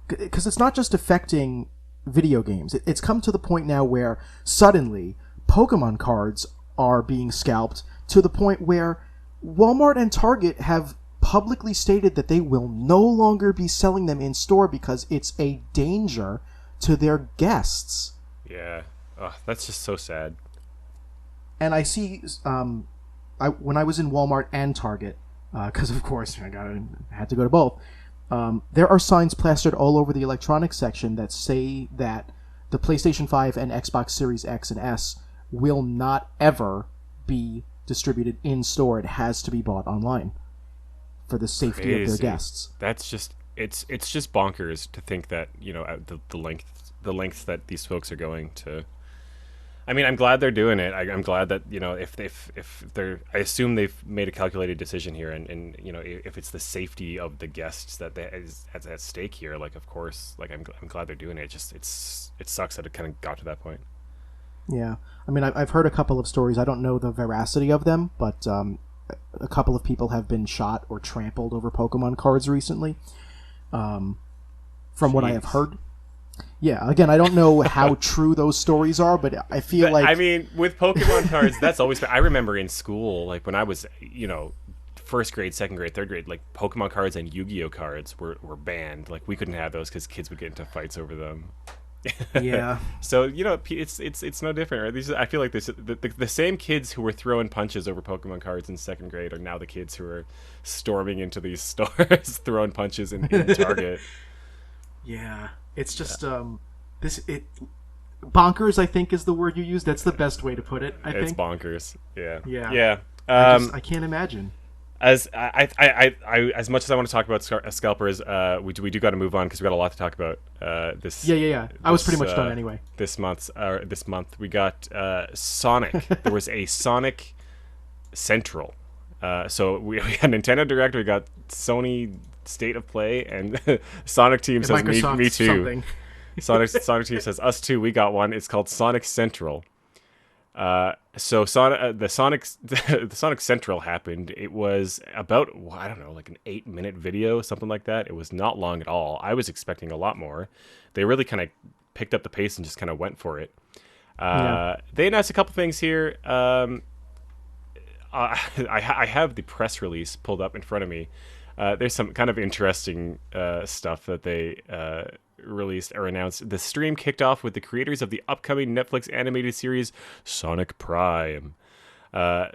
Speaker 1: Because it's not just affecting video games. It's come to the point now where suddenly Pokemon cards are being scalped to the point where Walmart and Target have publicly stated that they will no longer be selling them in store because it's a danger to their guests.
Speaker 2: Yeah. Oh, that's just so sad.
Speaker 1: And I see, when I was in Walmart and Target, because of course I had to go to both, there are signs plastered all over the electronics section that say that the PlayStation 5 and Xbox Series X and S will not ever be distributed in store. It has to be bought online for the safety of their guests.
Speaker 2: That's just it's just bonkers to think that, you know, the lengths that these folks are going to. I mean, I'm glad they're doing it. I'm glad that, you know, if they're, I assume they've made a calculated decision here, and you know, if it's the safety of the guests that is at stake here, like, of course, like I'm glad they're doing it. It sucks that it kind of got to that point.
Speaker 1: Yeah, I mean, I've heard a couple of stories. I don't know the veracity of them, but a couple of people have been shot or trampled over Pokemon cards recently. From what I have heard. Yeah, again, I don't know how true those stories are, but I feel like...
Speaker 2: I mean, with Pokemon cards, that's always been... I remember in school, like when I was, you know, first grade, second grade, third grade, like Pokemon cards and Yu-Gi-Oh cards were banned. Like we couldn't have those because kids would get into fights over them.
Speaker 1: Yeah.
Speaker 2: So, you know, it's no different, right? These, I feel like the same kids who were throwing punches over Pokemon cards in second grade are now the kids who are storming into these stores, throwing punches in Target.
Speaker 1: Yeah. It's just bonkers, I think, is the word you use. That's the best way to put it, I think.
Speaker 2: It's bonkers. Yeah.
Speaker 1: Yeah.
Speaker 2: Yeah.
Speaker 1: I can't imagine.
Speaker 2: As as much as I want to talk about scalpers, we do got to move on because we got a lot to talk about. This.
Speaker 1: Yeah. I was pretty much done anyway.
Speaker 2: This month we got Sonic. There was a Sonic Central. So we had Nintendo Direct. We got Sony State of Play, and Sonic Team says me too.
Speaker 1: Something.
Speaker 2: Sonic Team says us too. We got one. It's called Sonic Central. So the Sonic Central happened. It was about, I don't know, like an 8-minute video, something like that. It was not long at all. I was expecting a lot more. They really kind of picked up the pace and just kind of went for it. They announced a couple things here. I have the press release pulled up in front of me. There's some kind of interesting stuff that they released or announced. The stream kicked off with the creators of the upcoming Netflix animated series Sonic Prime.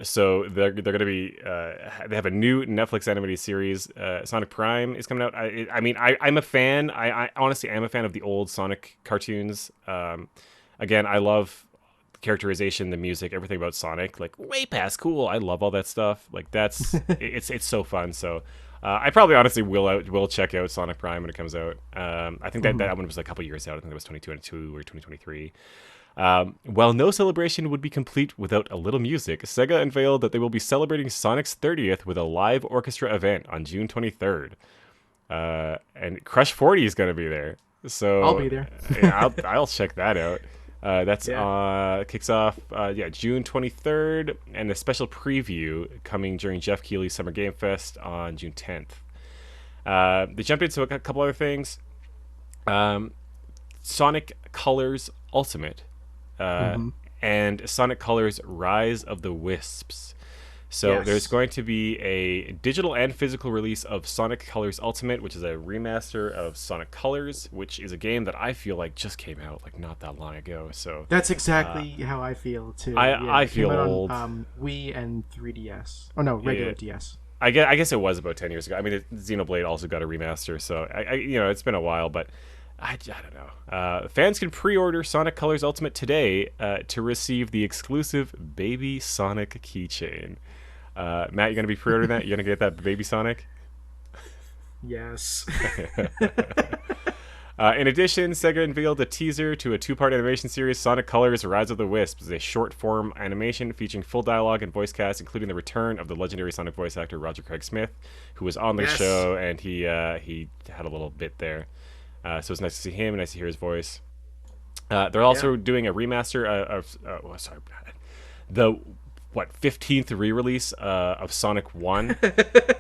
Speaker 2: So they're going to be they have a new Netflix animated series. Sonic Prime is coming out. I mean, I'm a fan. I honestly am a fan of the old Sonic cartoons. Again, I love the characterization, the music, everything about Sonic. Like way past cool. I love all that stuff. Like that's it's so fun. So. I probably honestly will check out Sonic Prime when it comes out. I think that one was a couple years out. I think it was 2022 or 2023. While no celebration would be complete without a little music, Sega unveiled that they will be celebrating Sonic's 30th with a live orchestra event on June 23rd. And Crush 40 is going to be there. So
Speaker 1: I'll be there.
Speaker 2: Yeah, I'll check that out. That's kicks off June 23rd, and a special preview coming during Jeff Keighley's Summer Game Fest on June 10th. They jumped into a couple other things. Sonic Colors Ultimate and Sonic Colors Rise of the Wisps. So there's going to be a digital and physical release of Sonic Colors Ultimate, which is a remaster of Sonic Colors, which is a game that I feel like just came out like not that long ago. So
Speaker 1: that's exactly how I feel too.
Speaker 2: I feel old.
Speaker 1: On, Wii and 3DS. Oh no, regular DS.
Speaker 2: I guess it was about 10 years ago. I mean, Xenoblade also got a remaster, so I it's been a while, but I don't know. Fans can pre-order Sonic Colors Ultimate today to receive the exclusive Baby Sonic keychain. Matt, you're going to be pre-ordering that? You're going to get that Baby Sonic?
Speaker 1: Yes.
Speaker 2: In addition, Sega unveiled a teaser to a 2-part animation series, Sonic Colors Rise of the Wisps, a short-form animation featuring full dialogue and voice cast, including the return of the legendary Sonic voice actor Roger Craig Smith, who was on the show, and he had a little bit there. So it's nice to see him, nice to hear his voice. They're also doing a remaster the 15th re-release of Sonic 1.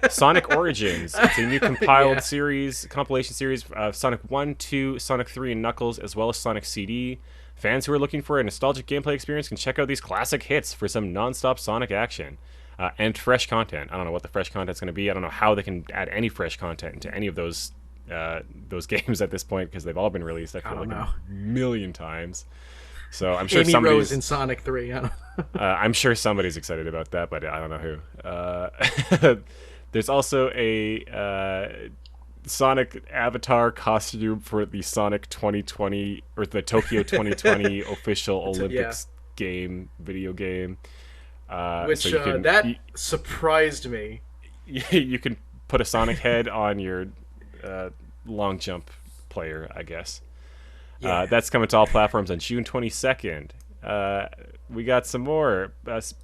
Speaker 2: Sonic Origins. It's a new compilation series of Sonic 1, 2, Sonic 3, and Knuckles, as well as Sonic CD. Fans who are looking for a nostalgic gameplay experience can check out these classic hits for some non-stop Sonic action. And fresh content. I don't know what the fresh content's going to be. I don't know how they can add any fresh content into any of those games at this point, because they've all been released, I feel like, a million times. So I'm sure
Speaker 1: Amy Rose in Sonic 3.
Speaker 2: I'm sure somebody's excited about that, but I don't know who. There's also a Sonic avatar costume for the Sonic 2020 or the Tokyo 2020 official Olympics video game.
Speaker 1: Which so surprised me.
Speaker 2: You can put a Sonic head on your long jump player, I guess. That's coming to all platforms on June 22nd. We got some more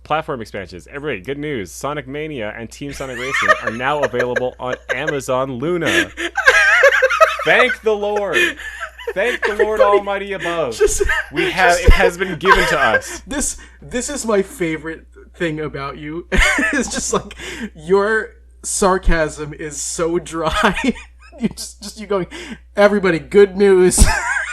Speaker 2: platform expansions. Everybody, good news. Sonic Mania and Team Sonic Racing are now available on Amazon Luna. Thank the Lord. Thank the Lord Almighty above. It has been given to us.
Speaker 1: This is my favorite thing about you. It's just like your sarcasm is so dry. you going, everybody, good news.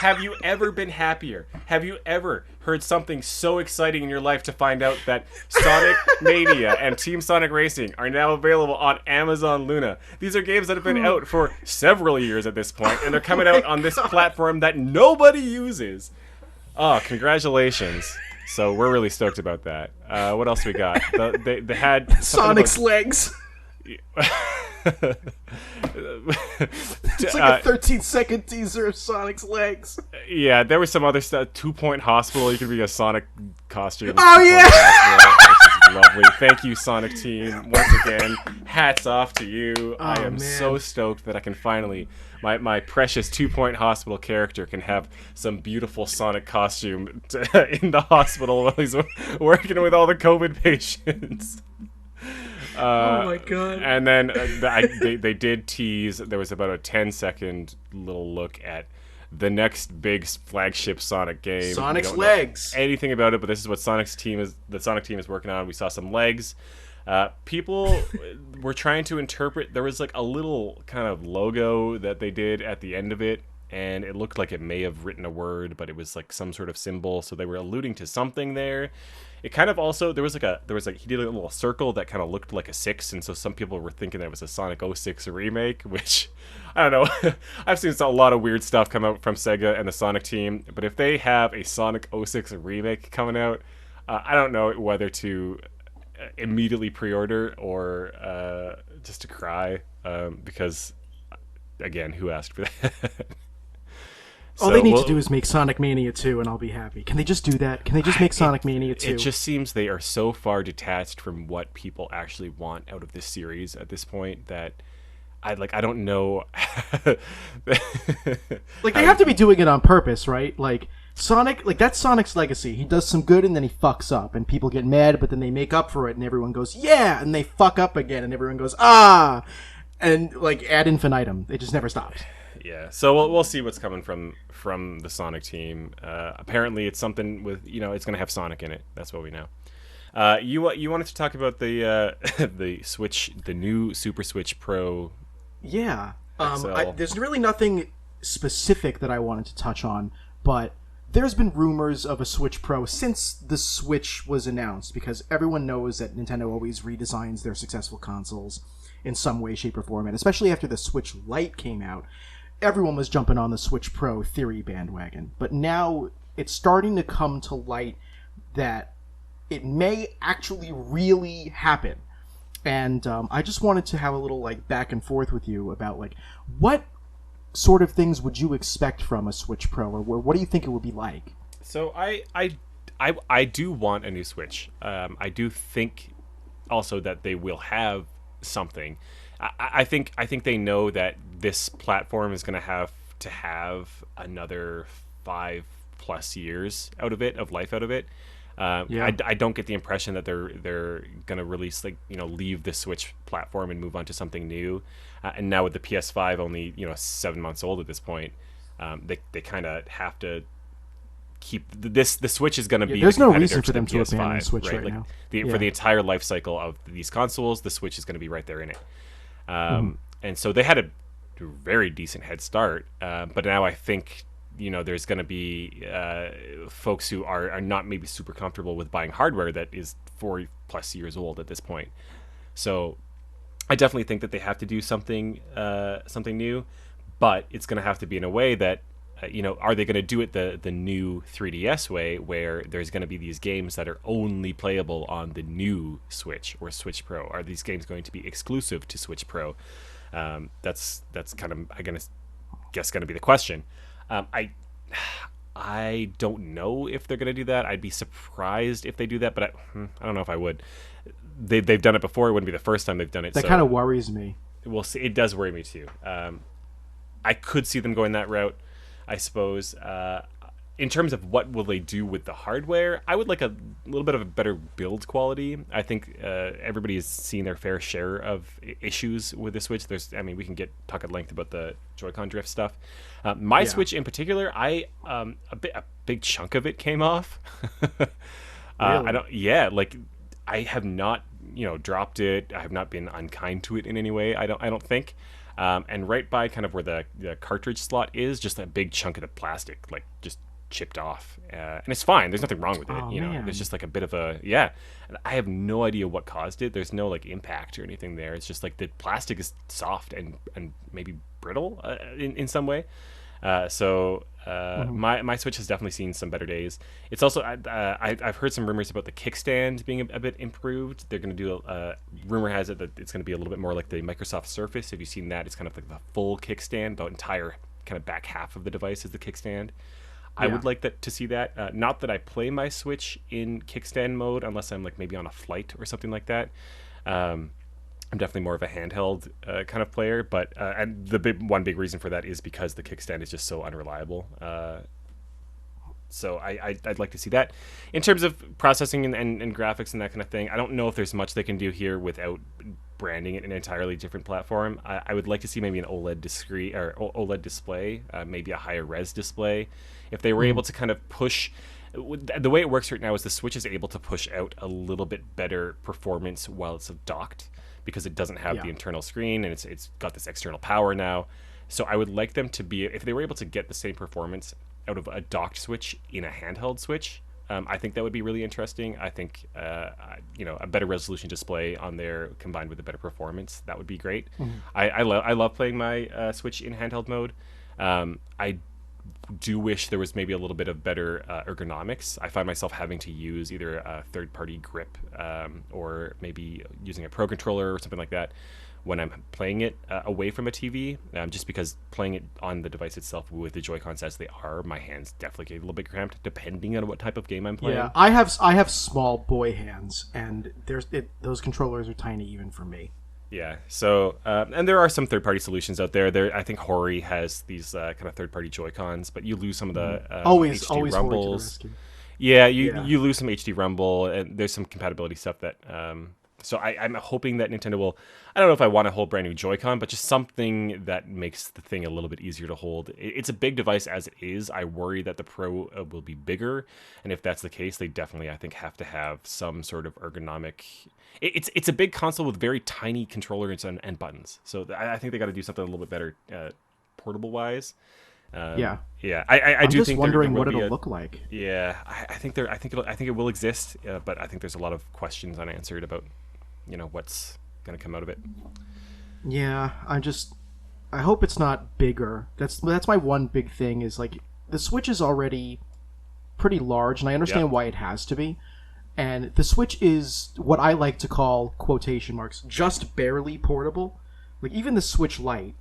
Speaker 2: Have you ever been happier? Have you ever heard something so exciting in your life to find out that Sonic Mania and Team Sonic Racing are now available on Amazon Luna? These are games that have been out for several years at this point, and they're coming out on this platform that nobody uses. Oh, congratulations. So we're really stoked about that. What else we got? They had
Speaker 1: Sonic's legs. It's like a 13-second teaser of Sonic's legs.
Speaker 2: Yeah, there was some other stuff. 2-Point Hospital. You could be a Sonic costume.
Speaker 1: Oh yeah,
Speaker 2: lovely. Thank you, Sonic team. Once again, hats off to you. I am so stoked that I can finally, my precious 2-Point Hospital character can have some beautiful Sonic costume in the hospital while he's working with all the COVID patients.
Speaker 1: Oh my god!
Speaker 2: And then they did tease. There was about a 10-second little look at the next big flagship Sonic game.
Speaker 1: Sonic's legs.
Speaker 2: Anything about it, but this is what the Sonic team is working on. We saw some legs. People were trying to interpret. There was like a little kind of logo that they did at the end of it, and it looked like it may have written a word, but it was like some sort of symbol. So they were alluding to something there. It kind of also he did a little circle that kind of looked like a 6, and so some people were thinking that it was a Sonic 06 remake, which I don't know. I've seen a lot of weird stuff come out from Sega and the Sonic team, but if they have a Sonic 06 remake coming out, I don't know whether to immediately pre-order or just to cry, because again, who asked for that?
Speaker 1: All they need to do is make Sonic Mania 2 and I'll be happy. Can they just do that? Can they just make Sonic Mania 2?
Speaker 2: It just seems they are so far detached from what people actually want out of this series at this point that I don't know.
Speaker 1: Like, they have to be doing it on purpose, right? Like, Sonic, like, that's Sonic's legacy. He does some good and then he fucks up and people get mad, but then they make up for it and everyone goes, yeah! And they fuck up again and everyone goes, ah! And, like, ad infinitum. It just never stops.
Speaker 2: Yeah, so we'll see what's coming from the Sonic team. Apparently, it's something with it's going to have Sonic in it. That's what we know. You wanted to talk about the the Switch, the new Super Switch Pro.
Speaker 1: Yeah, there's really nothing specific that I wanted to touch on, but there's been rumors of a Switch Pro since the Switch was announced, because everyone knows that Nintendo always redesigns their successful consoles in some way, shape, or form, and especially after the Switch Lite came out. Everyone was jumping on the Switch Pro theory bandwagon, but now it's starting to come to light that it may actually really happen. And I just wanted to have a little back and forth with you about what sort of things would you expect from a Switch Pro, or what do you think it would be like?
Speaker 2: So I do want a new Switch. I do think also that they will have something. I think they know that this platform is going to have to have another 5+ years of life out of it. I don't get the impression that they're gonna release leave the Switch platform and move on to something new. And now with the PS5 only 7 months old at this point, they kind of have to keep this. The Switch is gonna be
Speaker 1: there's
Speaker 2: the
Speaker 1: no
Speaker 2: competitor
Speaker 1: reason for
Speaker 2: to
Speaker 1: them
Speaker 2: the
Speaker 1: to
Speaker 2: PS5,
Speaker 1: abandon the Switch
Speaker 2: right
Speaker 1: now.
Speaker 2: For the entire life cycle of these consoles, the Switch is gonna be right there in it. And so they had a very decent head start, but now I think there's going to be folks who are not maybe super comfortable with buying hardware that is 4+ years old at this point. So I definitely think that they have to do something new, but it's going to have to be in a way that are they going to do it the new 3DS way, where there's going to be these games that are only playable on the new Switch or Switch Pro? Are these games going to be exclusive to Switch Pro? That's kind of, I guess, going to be the question. I don't know if they're going to do that. I'd be surprised if they do that, but I don't know if I would. They've done it before. It wouldn't be the first time they've done it.
Speaker 1: That kind of worries me.
Speaker 2: We'll see. It does worry me too. I could see them going that route, I suppose. In terms of what will they do with the hardware, I would like a little bit of a better build quality. I think everybody has seen their fair share of issues with the Switch. We can talk at length about the Joy-Con drift stuff. My Switch in particular, a big chunk of it came off.
Speaker 1: Really?
Speaker 2: I have not dropped it. I have not been unkind to it in any way. I don't think. And right by kind of where the cartridge slot is, just a big chunk of the plastic just chipped off, and it's fine. There's nothing wrong with it.
Speaker 1: Man.
Speaker 2: There's just a bit of and I have no idea what caused it. There's no impact or anything there. It's just the plastic is soft and maybe brittle in some way. My Switch has definitely seen some better days. It's also I've heard some rumors about the kickstand being a bit improved. They're going to do rumor has it that it's going to be a little bit more like the Microsoft Surface. Have you seen that? It's kind of like the full kickstand. The entire kind of back half of the device is the kickstand. I would like to see that. Not that I play my Switch in kickstand mode unless I'm maybe on a flight or something like that. I'm definitely more of a handheld kind of player, but and the one big reason for that is because the kickstand is just so unreliable. So I'd like to see that. In terms of processing and graphics and that kind of thing, I don't know if there's much they can do here without branding it an entirely different platform. I would like to see maybe an OLED display, maybe a higher res display. If they were able to kind of push, the way it works right now is the Switch is able to push out a little bit better performance while it's docked, because it doesn't have the internal screen and it's got this external power now. So I would like them to be, if they were able to get the same performance out of a docked Switch in a handheld Switch, I think that would be really interesting. I think a better resolution display on there combined with a better performance, that would be great. I love playing my Switch in handheld mode. I do wish there was maybe a little bit of better ergonomics. I find myself having to use either a third-party grip or maybe using a Pro controller or something like that when I'm playing it away from a TV, just because playing it on the device itself with the Joy-Cons as they are, my hands definitely get a little bit cramped depending on what type of game I'm playing.
Speaker 1: Yeah, I have small boy hands, and those controllers are tiny even for me.
Speaker 2: Yeah, so and there are some third-party solutions out there. I think Hori has these kind of third-party Joy-Cons, but you lose some of the
Speaker 1: always
Speaker 2: HD rumbles.
Speaker 1: Hori to the rescue.
Speaker 2: Yeah, you lose some HD rumble, and there's some compatibility stuff that. So I'm hoping that Nintendo will. I don't know if I want a whole brand new Joy-Con, but just something that makes the thing a little bit easier to hold. It's a big device as it is. I worry that the Pro will be bigger, and if that's the case, they definitely, I think, have to have some sort of ergonomic. It's a big console with very tiny controllers and buttons. So I think they got to do something a little bit better, portable wise.
Speaker 1: Yeah.
Speaker 2: I do
Speaker 1: just
Speaker 2: think
Speaker 1: wondering what it'll look like.
Speaker 2: Yeah, I think it will exist, but I think there's a lot of questions unanswered about what's going to come out of it.
Speaker 1: Yeah, I hope it's not bigger. That's my one big thing is the Switch is already pretty large, and I understand why it has to be. And the Switch is what I like to call, quotation marks, just barely portable. Even the Switch Lite,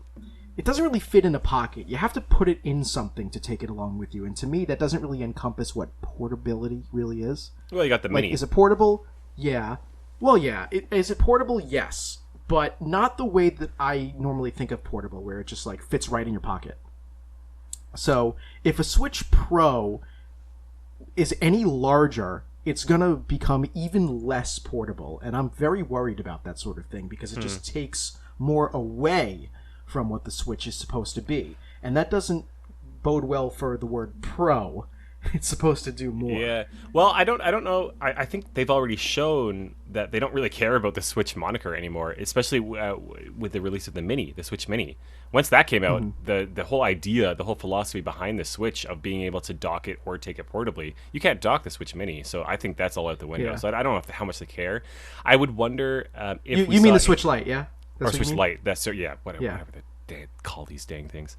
Speaker 1: it doesn't really fit in a pocket. You have to put it in something to take it along with you. And to me, that doesn't really encompass what portability really is.
Speaker 2: Well, you got the mini.
Speaker 1: Is it portable? Yeah. Well, yeah. Is it portable? Yes. But not the way that I normally think of portable, where it just fits right in your pocket. So if a Switch Pro is any larger, it's going to become even less portable. And I'm very worried about that sort of thing because it just takes more away from what the Switch is supposed to be. And that doesn't bode well for the word pro. It's supposed to do more.
Speaker 2: Yeah. Well, I don't know. I think they've already shown that they don't really care about the Switch moniker anymore, especially with the release of the Switch Mini. Once that came out, the whole idea, the whole philosophy behind the Switch of being able to dock it or take it portably, you can't dock the Switch Mini. So I think that's all out the window.
Speaker 1: Yeah.
Speaker 2: So I don't know how much they care. I would wonder if
Speaker 1: you mean the Switch Lite, yeah?
Speaker 2: Or Switch Lite. That's whatever they call these dang things.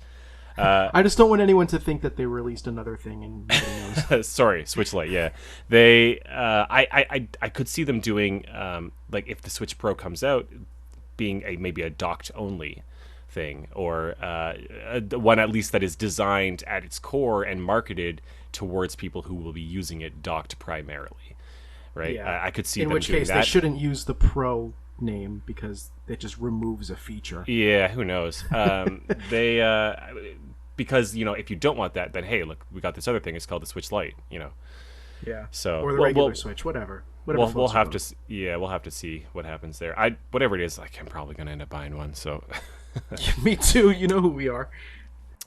Speaker 1: I just don't want anyone to think that they released another thing and nobody knows.
Speaker 2: Sorry, Switch Lite. Yeah, they. I could see them doing like if the Switch Pro comes out, being maybe a docked only thing, or one at least that is designed at its core and marketed towards people who will be using it docked primarily. Right.
Speaker 1: Yeah.
Speaker 2: I could see
Speaker 1: in
Speaker 2: them
Speaker 1: which
Speaker 2: doing
Speaker 1: case
Speaker 2: that.
Speaker 1: they shouldn't use the Pro name because it just removes a feature.
Speaker 2: Yeah, who knows? They because if you don't want that, then hey, look, we got this other thing. It's called the Switch Lite.
Speaker 1: Yeah.
Speaker 2: So
Speaker 1: or the regular Switch, whatever.
Speaker 2: We'll have to. We'll have to see what happens there. Whatever it is, I'm probably gonna end up buying one. So.
Speaker 1: Me too. You know who we are.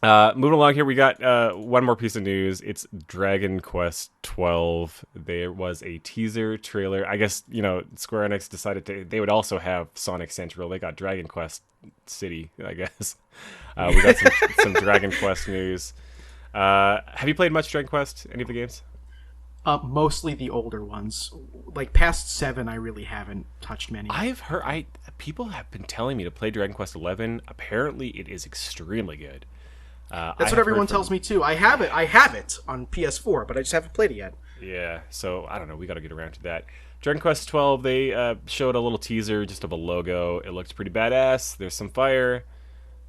Speaker 2: Moving along here, we got one more piece of news. It's Dragon Quest 12. There was a teaser trailer. I guess Square Enix decided they would also have Sonic Central. They got Dragon Quest City, I guess. We got some Dragon Quest news. Have you played much Dragon Quest? Any of the games?
Speaker 1: Mostly the older ones. Like past 7, I really haven't touched many.
Speaker 2: I've heard people have been telling me to play Dragon Quest 11. Apparently, it is extremely good.
Speaker 1: That's what everyone tells me too. I have it on PS4, but I just haven't played it yet.
Speaker 2: Yeah, so I don't know. We got to get around to that. Dragon Quest 12. They showed a little teaser just of a logo. It looked pretty badass. There's some fire.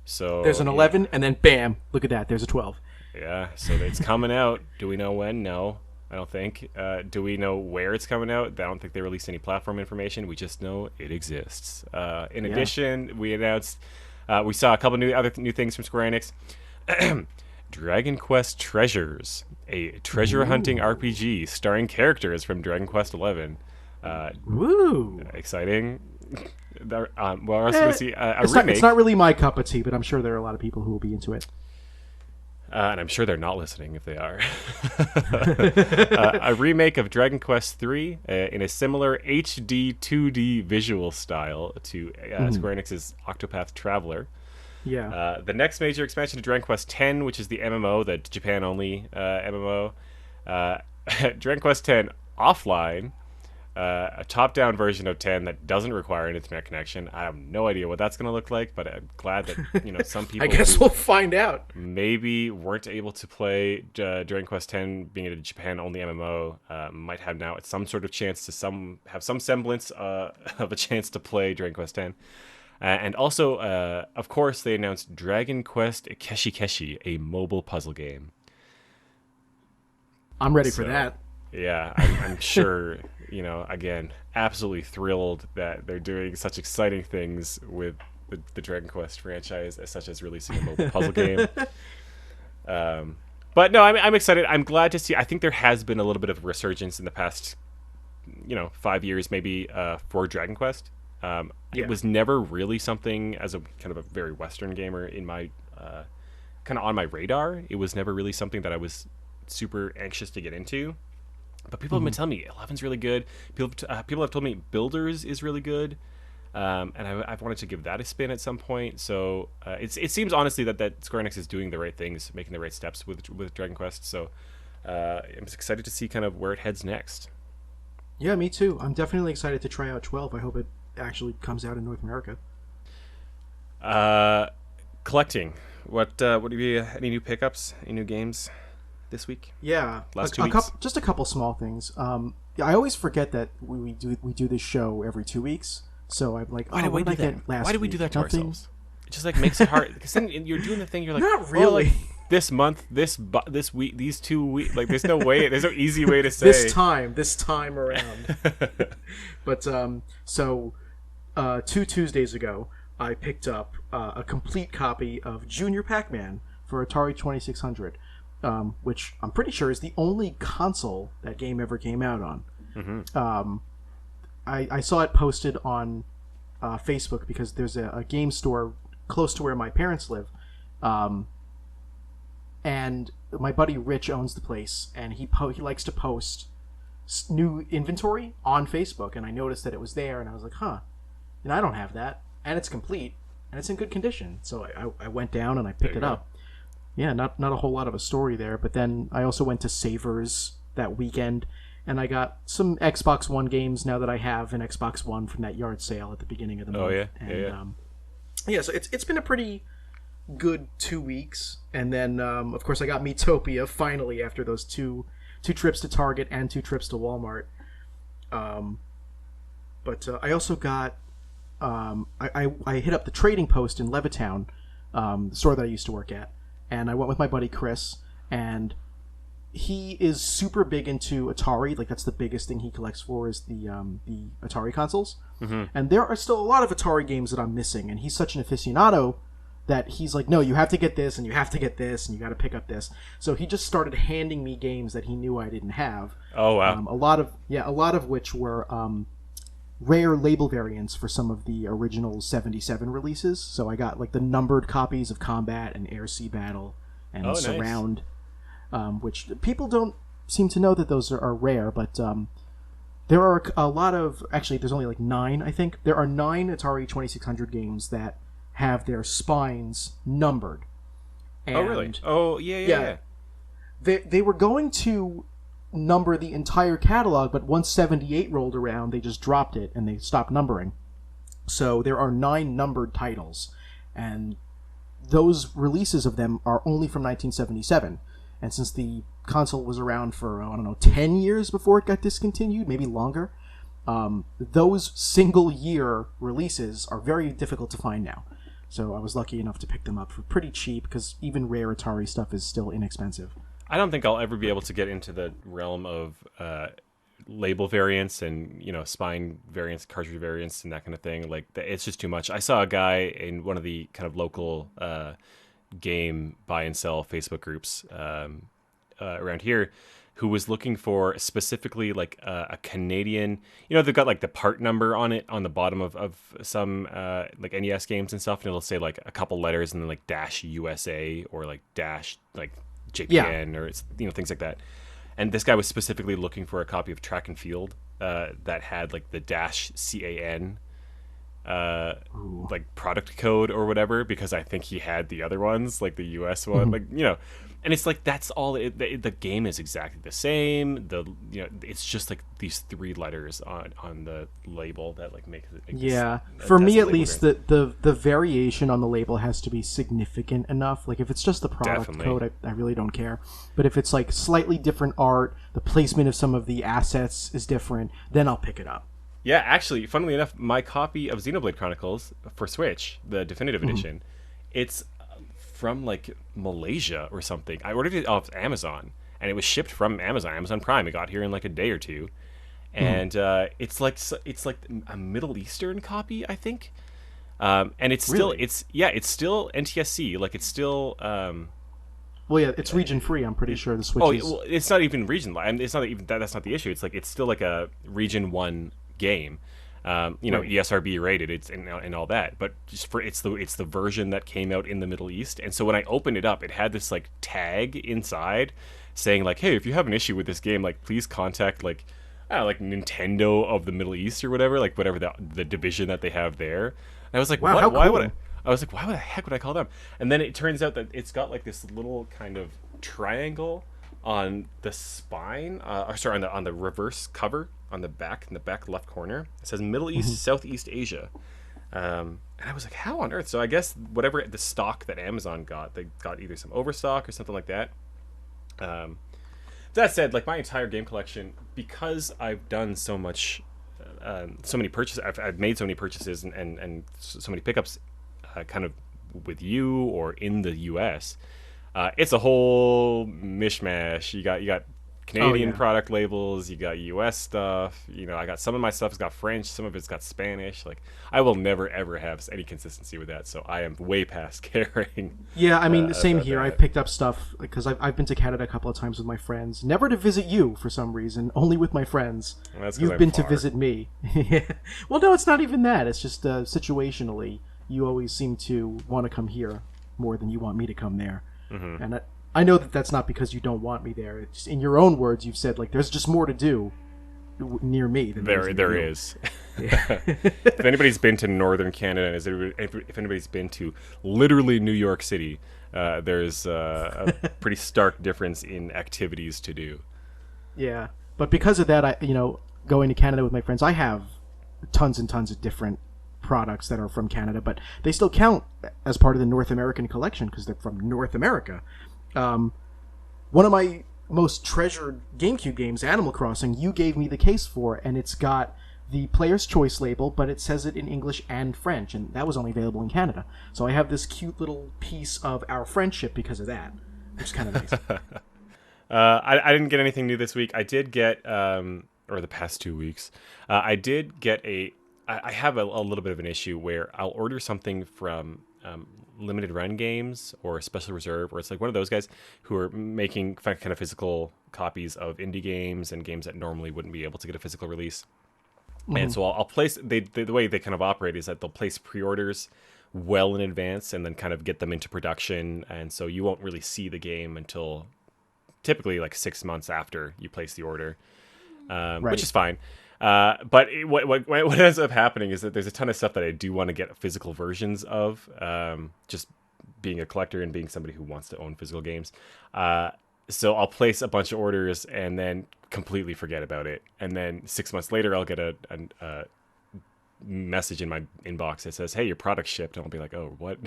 Speaker 2: So
Speaker 1: there's an 11, and then bam! Look at that. There's a 12.
Speaker 2: Yeah, so it's coming out. Do we know when? No, I don't think. Do we know where it's coming out? I don't think they released any platform information. We just know it exists. In addition, we announced we saw a couple other new things from Square Enix. Dragon Quest Treasures, a treasure hunting RPG starring characters from Dragon Quest 11.
Speaker 1: Woo!
Speaker 2: Exciting. We're also going to see a remake.
Speaker 1: It's not really my cup of tea, but I'm sure there are a lot of people who will be into it.
Speaker 2: And I'm sure they're not listening if they are. A remake of Dragon Quest III in a similar HD 2D visual style to Square Enix's Octopath Traveler.
Speaker 1: Yeah.
Speaker 2: The next major expansion to Dragon Quest X, which is the MMO, the Japan-only MMO. Dragon Quest X Offline, a top-down version of 10 that doesn't require an internet connection. I have no idea what that's going to look like, but I'm glad that some people.
Speaker 1: I guess we'll find out.
Speaker 2: Maybe weren't able to play Dragon Quest X, being a Japan-only MMO, might have now some sort of chance to have some semblance of a chance to play Dragon Quest X. And also, of course, they announced Dragon Quest Keshi Keshi, a mobile puzzle game.
Speaker 1: I'm ready for that.
Speaker 2: Yeah, I'm sure, again, absolutely thrilled that they're doing such exciting things with the Dragon Quest franchise, such as releasing a mobile puzzle game. But no, I'm excited. I'm glad to see. I think there has been a little bit of a resurgence in the past, 5 years maybe for Dragon Quest. It was never really something as a kind of a very Western gamer in my kind of on my radar. It was never really something that I was super anxious to get into. But people have been telling me 11's really good. People have told me Builders is really good, and I've wanted to give that a spin at some point. So it seems honestly that Square Enix is doing the right things, making the right steps with Dragon Quest. So I'm excited to see kind of where it heads next.
Speaker 1: Yeah, me too. I'm definitely excited to try out 12. I hope it actually comes out in North America.
Speaker 2: Collecting. What have you? Any new pickups? Any new games this week?
Speaker 1: Yeah,
Speaker 2: last 2 weeks.
Speaker 1: Just a couple small things. I always forget that we do this show every 2 weeks. So I'm like,
Speaker 2: why did we do that? Why did we do that to ourselves? It just makes it hard because then you're doing the thing. You're like,
Speaker 1: not really.
Speaker 2: This month, this week, these 2 weeks. There's no way. There's no easy way to say
Speaker 1: this time around. But so 2 Tuesdays ago, I picked up a complete copy of Junior Pac-Man for Atari 2600, which I'm pretty sure is the only console that game ever came out on. I saw it posted on Facebook because there's a game store close to where my parents live, and my buddy Rich owns the place, and he likes to post new inventory on Facebook, and I noticed that it was there, and I was like, huh, and I don't have that, and it's complete, and it's in good condition, so I went down and I picked it up. Yeah, not a whole lot of a story there, but then I also went to Savers that weekend, and I got some Xbox One games now that I have an Xbox One from that yard sale at the beginning of the month.
Speaker 2: Oh, yeah?
Speaker 1: And, yeah, so it's been a pretty good 2 weeks, and then, of course, I got Miitopia finally after those two trips to Target and 2 trips to Walmart. But I also got... I hit up the Trading Post in Levittown, the store that I used to work at, and I went with my buddy Chris, and he is super big into Atari. Like, that's the biggest thing he collects for is the Atari consoles. And there are still a lot of Atari games that I'm missing, and he's such an aficionado that he's like, no, you have to get this, and you have to get this, and you got to pick up this. So he just started handing me games that he knew I didn't have.
Speaker 2: Oh, wow.
Speaker 1: A lot of which were rare label variants for some of the original 77 releases. So I got like the numbered copies of Combat and Air Sea Battle and Surround, which people don't seem to know that those are rare, but there are a lot of... Actually, there's only like 9, I think. There are 9 Atari 2600 games that have their spines numbered. And
Speaker 2: oh, really? Oh, yeah.
Speaker 1: They were going to number the entire catalog, but once 78 rolled around, they just dropped it and they stopped numbering. So there are 9 numbered titles, and those releases of them are only from 1977. And since the console was around for, 10 years before it got discontinued, maybe longer, those single-year releases are very difficult to find now. So I was lucky enough to pick them up for pretty cheap, because even rare Atari stuff is still inexpensive.
Speaker 2: I don't think I'll ever be able to get into the realm of label variants and, spine variants, cartridge variants, and that kind of thing. Like, it's just too much. I saw a guy in one of the kind of local game buy and sell Facebook groups around here who was looking for specifically like a Canadian, they've got like the part number on it on the bottom of some like NES games and stuff, and it'll say like a couple letters and then like -USA or like dash like JPN or things like that. And this guy was specifically looking for a copy of Track and Field that had like the -CAN like product code or whatever, because I think he had the other ones, like the US one, and it's like that's all the game is exactly the same. It's just like these 3 letters on the label that like make it.
Speaker 1: Yeah, for me at least, the variation on the label has to be significant enough. Like if it's just the product code, I really don't care. But if it's like slightly different art, the placement of some of the assets is different, then I'll pick it up.
Speaker 2: Yeah, actually, funnily enough, my copy of Xenoblade Chronicles for Switch, the definitive edition, it's from like Malaysia or something. I ordered it off Amazon, and it was shipped from Amazon Prime. It got here in like a day or two, and it's like a Middle Eastern copy, I think. And it's still it's still NTSC. Like it's still.
Speaker 1: Well, yeah, it's region free. I'm pretty sure the Switch is.
Speaker 2: Well, it's not even region. It's not even that's not the issue. It's like it's still like a region 1 game. ESRB rated, it's and all that, but just for it's the version that came out in the Middle East. And so when I opened it up, it had this like tag inside saying like, hey, if you have an issue with this game, like please contact like Nintendo of the Middle East or whatever the division that they have there. And I was like,
Speaker 1: wow,
Speaker 2: what?
Speaker 1: how
Speaker 2: Why
Speaker 1: cool.
Speaker 2: would I was like, why the heck would I call them? And then it turns out that it's got like this little kind of triangle on the spine, on the reverse cover, on the back, in the back left corner. It says Middle East, Southeast Asia. And I was like, how on earth? So I guess whatever the stock that Amazon got, they got either some overstock or something like that. That said, like my entire game collection, because I've done so much, so many purchases, I've made so many purchases and so many pickups, kind of with you or in the U.S., it's a whole mishmash. You got Canadian product labels, you got US stuff. I got some of my stuff's got French, some of it's got Spanish. Like, I will never ever have any consistency with that, so I am way past caring.
Speaker 1: Yeah, I mean, same here.
Speaker 2: That.
Speaker 1: I picked up stuff because I've been to Canada a couple of times with my friends. Never to visit you for some reason, only with my friends.
Speaker 2: Well, that's 'cause
Speaker 1: You've
Speaker 2: I'm
Speaker 1: been
Speaker 2: far.
Speaker 1: to visit me. Well, no, it's not even that. It's just situationally, you always seem to want to come here more than you want me to come there.
Speaker 2: Mm-hmm.
Speaker 1: And I know that that's not because you don't want me there. It's just, in your own words, you've said, like, there's just more to do near me than
Speaker 2: there
Speaker 1: you.
Speaker 2: is. If anybody's been to northern Canada, and if anybody's been to literally New York City, there's a pretty stark difference in activities to do.
Speaker 1: Yeah, but because of that, going to Canada with my friends, I have tons and tons of different products that are from Canada, but they still count as part of the North American collection because they're from North America. One of my most treasured GameCube games, Animal Crossing, you gave me the case for, and it's got the Player's Choice label, but it says it in English and French, and that was only available in Canada. So I have this cute little piece of our friendship because of that, which is kind of nice.
Speaker 2: I didn't get anything new this week. I did get, or the past 2 weeks, I did get I have a little bit of an issue where I'll order something from limited run games or special reserve, or it's like one of those guys who are making kind of physical copies of indie games and games that normally wouldn't be able to get a physical release. Mm-hmm. And so I'll place the way they kind of operate is that they'll place pre-orders well in advance and then kind of get them into production, and so you won't really see the game until typically like 6 months after you place the order, right. Which is fine. But what ends up happening is that there's a ton of stuff that I do want to get physical versions of, just being a collector and being somebody who wants to own physical games. So I'll place a bunch of orders and then completely forget about it. And then 6 months later, I'll get a message in my inbox that says, "Hey, your product shipped." And I'll be like, "Oh, what?"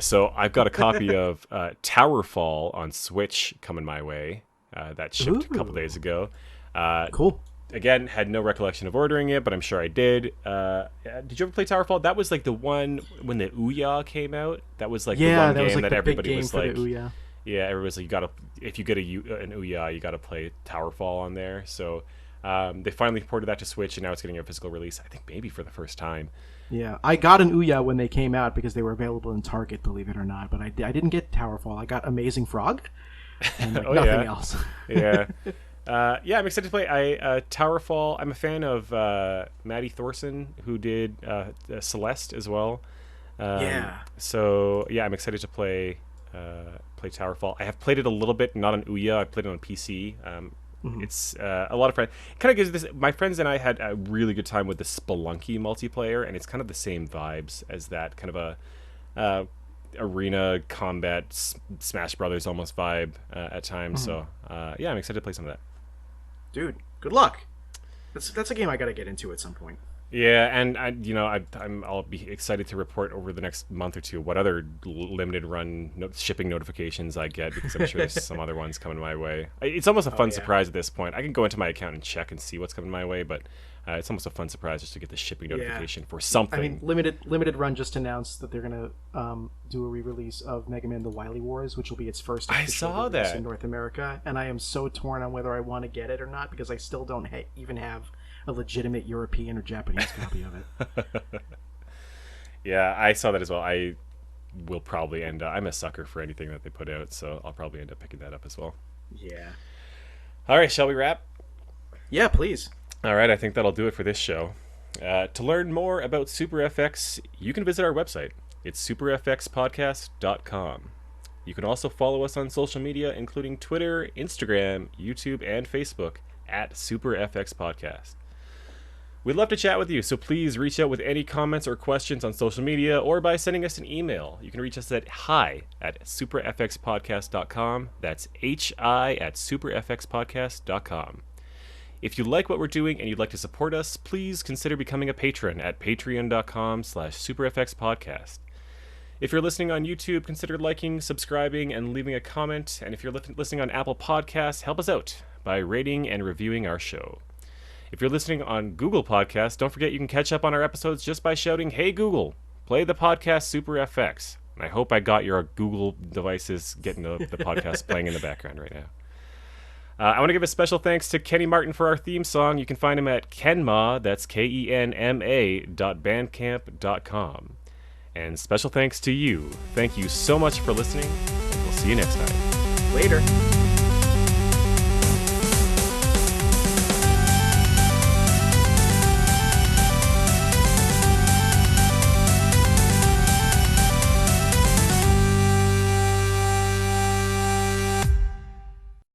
Speaker 2: So I've got a copy of Towerfall on Switch coming my way. That shipped a couple days ago.
Speaker 1: Cool.
Speaker 2: Again, had no recollection of ordering it, but I'm sure I did. Did you ever play Towerfall? That was like the one when the Ouya came out. That was like the one game
Speaker 1: like
Speaker 2: that
Speaker 1: the
Speaker 2: everybody
Speaker 1: big game
Speaker 2: was
Speaker 1: for
Speaker 2: like,
Speaker 1: the Ouya.
Speaker 2: Yeah, everybody's like, if you get an Ouya, you gotta play Towerfall on there. So they finally ported that to Switch, and now it's getting a physical release. I think maybe for the first time.
Speaker 1: Yeah, I got an Ouya when they came out because they were available in Target, believe it or not. But I didn't get Towerfall. I got Amazing Frog and nothing else.
Speaker 2: Yeah. I'm excited to play. Towerfall. I'm a fan of Maddie Thorson, who did Celeste as well. So yeah, I'm excited to play Towerfall. I have played it a little bit, not on Ouya. I played it on PC. It's a lot of fun. It kind of gives this. My friends and I had a really good time with the Spelunky multiplayer, and it's kind of the same vibes as that kind of a arena combat Smash Brothers almost vibe at times. So I'm excited to play some of that.
Speaker 1: Dude, good luck. That's a game I got to get into at some point.
Speaker 2: Yeah, and I'll be excited to report over the next month or two what other limited run shipping notifications I get, because I'm sure there's some other ones coming my way. It's almost a fun surprise at this point. I can go into my account and check and see what's coming my way, but it's almost a fun surprise just to get the shipping notification for something.
Speaker 1: I mean, limited run just announced that they're gonna do a re-release of Mega Man: The Wily Wars, which will be its first official release in North America, and I am so torn on whether I want to get it or not because I still don't even have a legitimate European or Japanese copy of it.
Speaker 2: Yeah, I saw that as well. I will probably end up... I'm a sucker for anything that they put out, so I'll probably end up picking that up as well.
Speaker 1: Yeah.
Speaker 2: All right, shall we wrap?
Speaker 1: Yeah, please.
Speaker 2: All right, I think that'll do it for this show. To learn more about SuperFX, you can visit our website. It's superfxpodcast.com. You can also follow us on social media, including Twitter, Instagram, YouTube, and Facebook at SuperFXPodcast. We'd love to chat with you, so please reach out with any comments or questions on social media or by sending us an email. You can reach us at hi@superfxpodcast.com. That's hi@superfxpodcast.com. If you like what we're doing and you'd like to support us, please consider becoming a patron at patreon.com/superfxpodcast. If you're listening on YouTube, consider liking, subscribing, and leaving a comment. And if you're listening on Apple Podcasts, help us out by rating and reviewing our show. If you're listening on Google Podcasts, don't forget you can catch up on our episodes just by shouting, "Hey Google, play the podcast Super FX." And I hope I got your Google devices getting the podcast playing in the background right now. I want to give a special thanks to Kenny Martin for our theme song. You can find him at Kenma, that's KENMA.bandcamp.com. And special thanks to you. Thank you so much for listening, and we'll see you next time.
Speaker 1: Later.